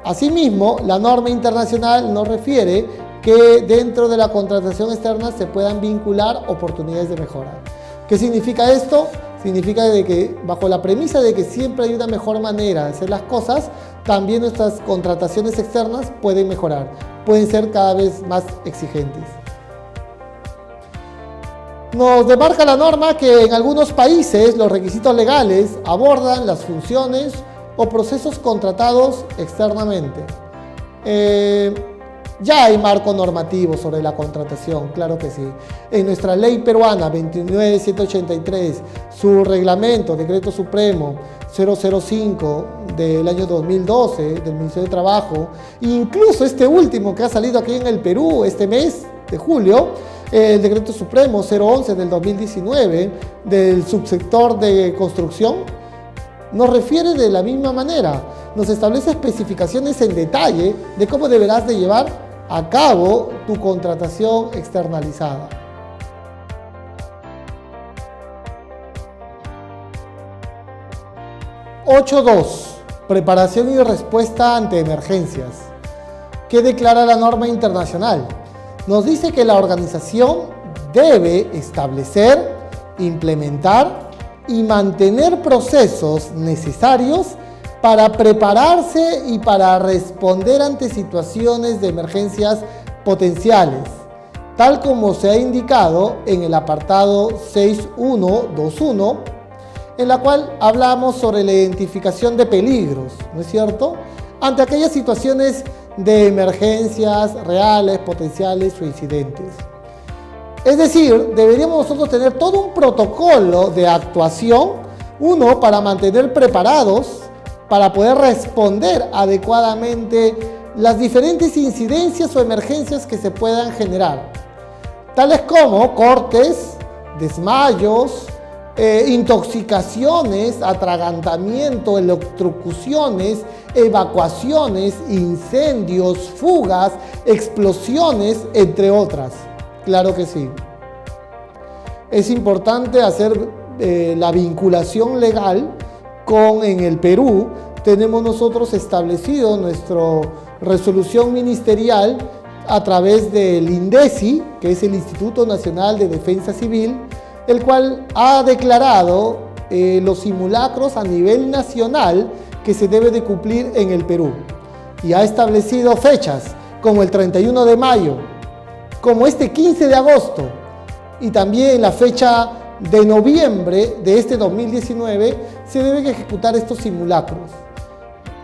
asimismo, la norma internacional nos refiere que dentro de la contratación externa se puedan vincular oportunidades de mejora. ¿Qué significa esto? Significa de que bajo la premisa de que siempre hay una mejor manera de hacer las cosas, también nuestras contrataciones externas pueden mejorar, pueden ser cada vez más exigentes. Nos demarca la norma que en algunos países los requisitos legales abordan las funciones o procesos contratados externamente. Ya hay marco normativo sobre la contratación, claro que sí. En nuestra ley peruana 29.183, su reglamento, decreto supremo 005 del año 2012 del Ministerio de Trabajo, incluso este último que ha salido aquí en el Perú este mes de julio, el decreto supremo 011 del 2019 del subsector de construcción, nos refiere de la misma manera, nos establece especificaciones en detalle de cómo deberás de llevar a cabo tu contratación externalizada. 8.2. Preparación y respuesta ante emergencias. ¿Qué declara la norma internacional? Nos dice que la organización debe establecer, implementar y mantener procesos necesarios para prepararse y para responder ante situaciones de emergencias potenciales, tal como se ha indicado en el apartado 6.1.2.1, en la cual hablamos sobre la identificación de peligros, ¿no es cierto?, ante aquellas situaciones de emergencias reales, potenciales o incidentes. Es decir, deberíamos nosotros tener todo un protocolo de actuación, uno, para mantener preparados, para poder responder adecuadamente las diferentes incidencias o emergencias que se puedan generar, tales como cortes, desmayos, intoxicaciones, atragantamiento, electrocuciones, evacuaciones, incendios, fugas, explosiones, entre otras. Claro que sí. Es importante hacer la vinculación legal con, en el Perú, tenemos nosotros establecido nuestra resolución ministerial a través del INDECI, que es el Instituto Nacional de Defensa Civil, el cual ha declarado los simulacros a nivel nacional que se debe de cumplir en el Perú. Y ha establecido fechas como el 31 de mayo, como este 15 de agosto, y también la fecha de noviembre de este 2019 se deben ejecutar estos simulacros.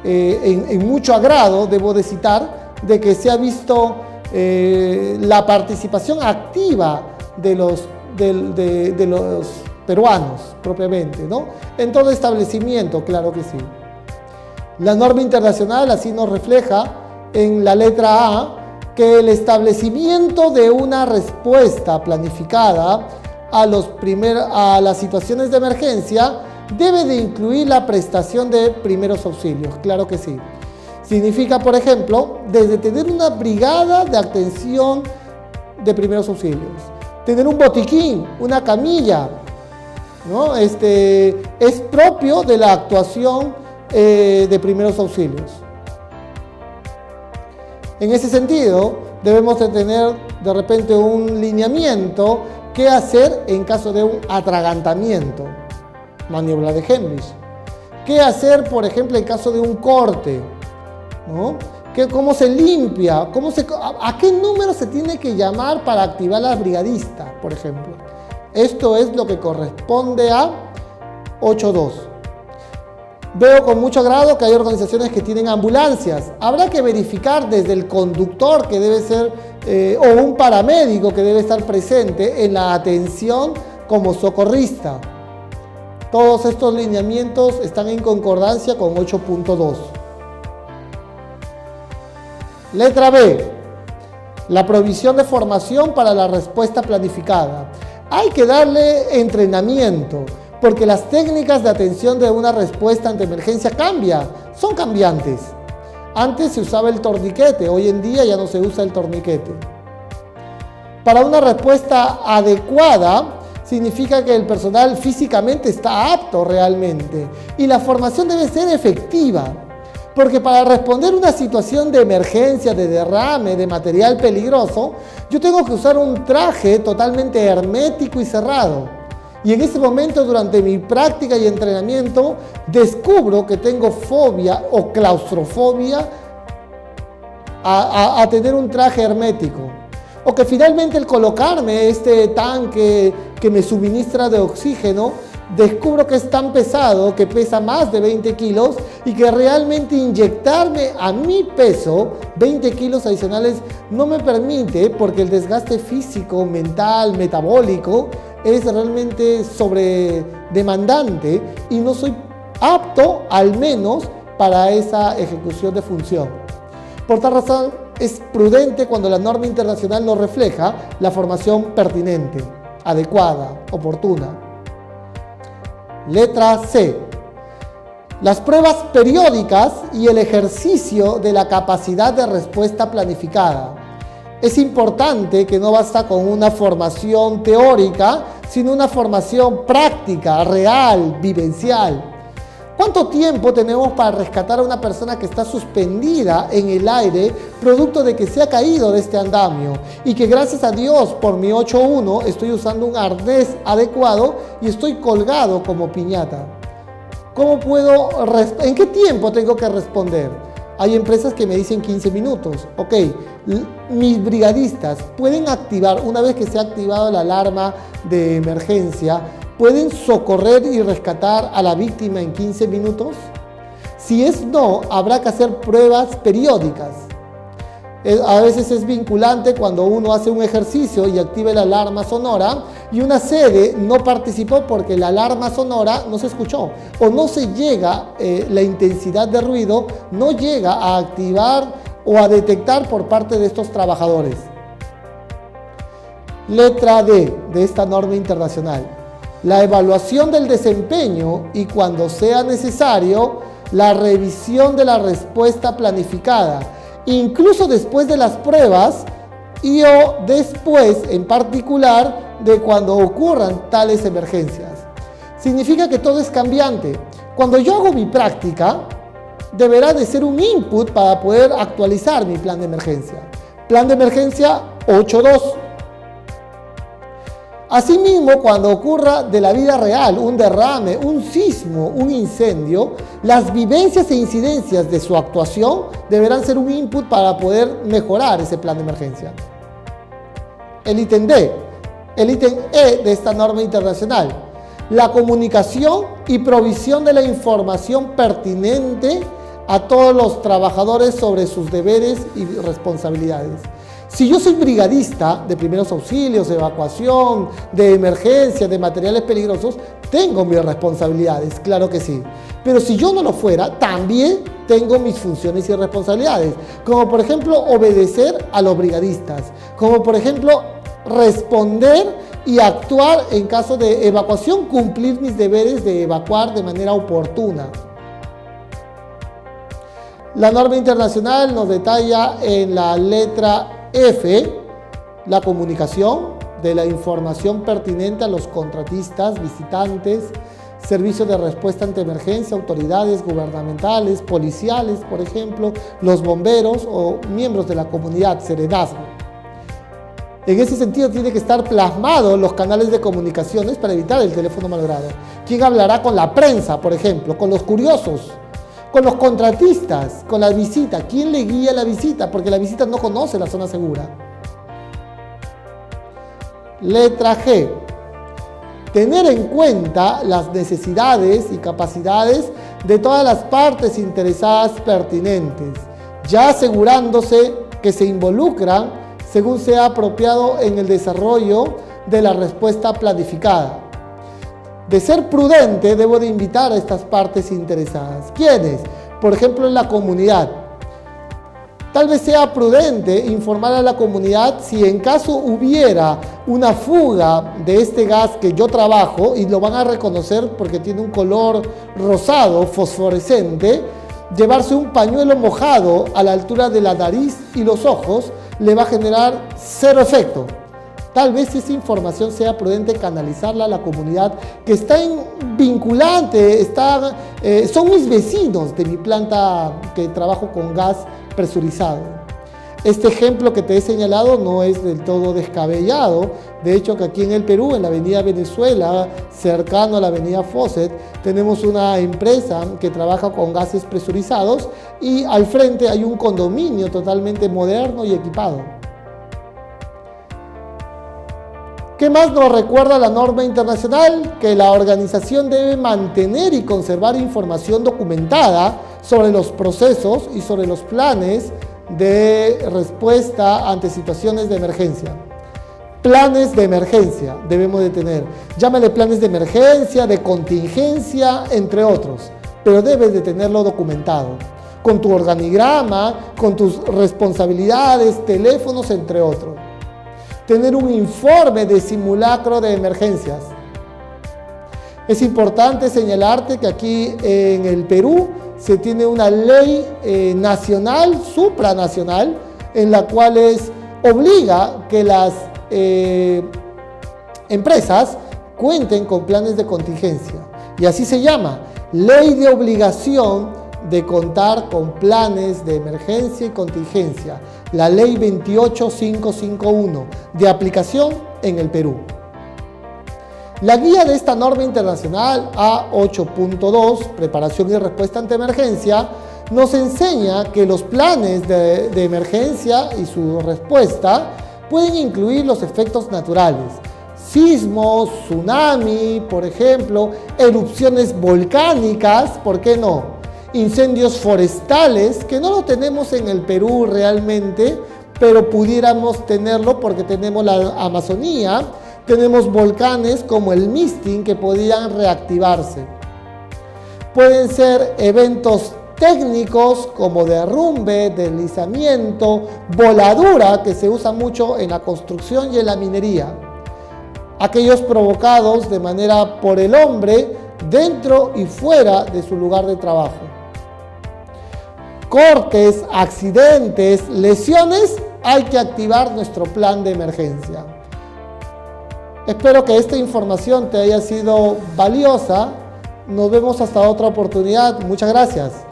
En mucho agrado, debo de citar, de que se ha visto la participación activa de los peruanos propiamente, ¿no?, en todo establecimiento, claro que sí. La norma internacional así nos refleja en la letra A que el establecimiento de una respuesta planificada a las situaciones de emergencia debe de incluir la prestación de primeros auxilios, claro que sí. Significa, por ejemplo, desde tener una brigada de atención de primeros auxilios, tener un botiquín, una camilla, ¿no? Es propio de la actuación de primeros auxilios. En ese sentido, debemos de tener de repente un lineamiento, qué hacer en caso de un atragantamiento, maniobra de Heimlich. ¿Qué hacer, por ejemplo, en caso de un corte, ¿no? ¿Cómo se limpia? ¿A qué número se tiene que llamar para activar la brigadista, por ejemplo? Esto es lo que corresponde a 8.2. Veo con mucho agrado que hay organizaciones que tienen ambulancias. Habrá que verificar desde el conductor que debe ser, o un paramédico que debe estar presente en la atención como socorrista. Todos estos lineamientos están en concordancia con 8.2. Letra B. La provisión de formación para la respuesta planificada. Hay que darle entrenamiento, porque las técnicas de atención de una respuesta ante emergencia son cambiantes. Antes se usaba el torniquete, hoy en día ya no se usa el torniquete. Para una respuesta adecuada, significa que el personal físicamente está apto realmente y la formación debe ser efectiva, porque para responder a una situación de emergencia, de derrame, de material peligroso, yo tengo que usar un traje totalmente hermético y cerrado. Y en ese momento, durante mi práctica y entrenamiento, descubro que tengo fobia o claustrofobia a tener un traje hermético. O que finalmente el colocarme este tanque que me suministra de oxígeno, descubro que es tan pesado, que pesa más de 20 kilos y que realmente inyectarme a mi peso 20 kilos adicionales no me permite, porque el desgaste físico, mental, metabólico es realmente sobredemandante y no soy apto al menos para esa ejecución de función. Por tal razón es prudente, cuando la norma internacional nos refleja, la formación pertinente, adecuada, oportuna. Letra C. Las pruebas periódicas y el ejercicio de la capacidad de respuesta planificada. Es importante que no basta con una formación teórica, sino una formación práctica, real, vivencial. ¿Cuánto tiempo tenemos para rescatar a una persona que está suspendida en el aire, producto de que se ha caído de este andamio? Y que gracias a Dios, por mi 8.1, estoy usando un arnés adecuado y estoy colgado como piñata. ¿En qué tiempo tengo que responder? Hay empresas que me dicen 15 minutos. Ok, mis brigadistas pueden activar, una vez que se ha activado la alarma de emergencia, ¿pueden socorrer y rescatar a la víctima en 15 minutos? Si es no, habrá que hacer pruebas periódicas. A veces es vinculante cuando uno hace un ejercicio y activa la alarma sonora y una sede no participó porque la alarma sonora no se escuchó o no se llega, la intensidad de ruido no llega a activar o a detectar por parte de estos trabajadores. Letra D de esta norma internacional. La evaluación del desempeño y, cuando sea necesario, la revisión de la respuesta planificada, incluso después de las pruebas y o después, en particular, de cuando ocurran tales emergencias. Significa que todo es cambiante. Cuando yo hago mi práctica, deberá de ser un input para poder actualizar mi plan de emergencia. Plan de emergencia 8.2. Asimismo, cuando ocurra de la vida real un derrame, un sismo, un incendio, las vivencias e incidencias de su actuación deberán ser un input para poder mejorar ese plan de emergencia. El ítem D, el ítem E de esta norma internacional, la comunicación y provisión de la información pertinente a todos los trabajadores sobre sus deberes y responsabilidades. Si yo soy brigadista de primeros auxilios, de evacuación, de emergencia, de materiales peligrosos, tengo mis responsabilidades, claro que sí. Pero si yo no lo fuera, también tengo mis funciones y responsabilidades, como por ejemplo obedecer a los brigadistas, como por ejemplo responder y actuar en caso de evacuación, cumplir mis deberes de evacuar de manera oportuna. La norma internacional nos detalla en la letra F, la comunicación de la información pertinente a los contratistas, visitantes, servicios de respuesta ante emergencia, autoridades gubernamentales, policiales, por ejemplo, los bomberos o miembros de la comunidad, serenazgo. En ese sentido, tiene que estar plasmado los canales de comunicaciones para evitar el teléfono malogrado. ¿Quién hablará con la prensa, por ejemplo, con los curiosos? Con los contratistas, con la visita. ¿Quién le guía la visita? Porque la visita no conoce la zona segura. Letra G. Tener en cuenta las necesidades y capacidades de todas las partes interesadas pertinentes, ya asegurándose que se involucran según sea apropiado en el desarrollo de la respuesta planificada. De ser prudente, debo de invitar a estas partes interesadas. ¿Quiénes? Por ejemplo, en la comunidad. Tal vez sea prudente informar a la comunidad si en caso hubiera una fuga de este gas que yo trabajo, y lo van a reconocer porque tiene un color rosado, fosforescente, llevarse un pañuelo mojado a la altura de la nariz y los ojos le va a generar cero efecto. Tal vez esa información sea prudente canalizarla a la comunidad que está vinculante, son mis vecinos de mi planta que trabajo con gas presurizado. Este ejemplo que te he señalado no es del todo descabellado. De hecho, que aquí en el Perú, en la avenida Venezuela, cercano a la avenida Fawcett, tenemos una empresa que trabaja con gases presurizados y al frente hay un condominio totalmente moderno y equipado. ¿Qué más nos recuerda la norma internacional? Que la organización debe mantener y conservar información documentada sobre los procesos y sobre los planes de respuesta ante situaciones de emergencia. Planes de emergencia debemos de tener. Llámale planes de emergencia, de contingencia, entre otros. Pero debes de tenerlo documentado. Con tu organigrama, con tus responsabilidades, teléfonos, entre otros. Tener un informe de simulacro de emergencias. Es importante señalarte que aquí en el Perú se tiene una ley nacional, supranacional, en la cual obliga que las empresas cuenten con planes de contingencia. Y así se llama, Ley de obligación de contar con planes de emergencia y contingencia, la Ley 28551, de aplicación en el Perú. La guía de esta norma internacional A8.2, preparación y respuesta ante emergencia, nos enseña que los planes de emergencia y su respuesta pueden incluir los efectos naturales, sismos, tsunami, por ejemplo, erupciones volcánicas, ¿por qué no? Incendios forestales, que no lo tenemos en el Perú realmente, pero pudiéramos tenerlo porque tenemos la Amazonía, tenemos volcanes como el Misting que podrían reactivarse. Pueden ser eventos técnicos como derrumbe, deslizamiento, voladura, que se usa mucho en la construcción y en la minería. Aquellos provocados de manera por el hombre dentro y fuera de su lugar de trabajo. Cortes, accidentes, lesiones, hay que activar nuestro plan de emergencia. Espero que esta información te haya sido valiosa. Nos vemos hasta otra oportunidad. Muchas gracias.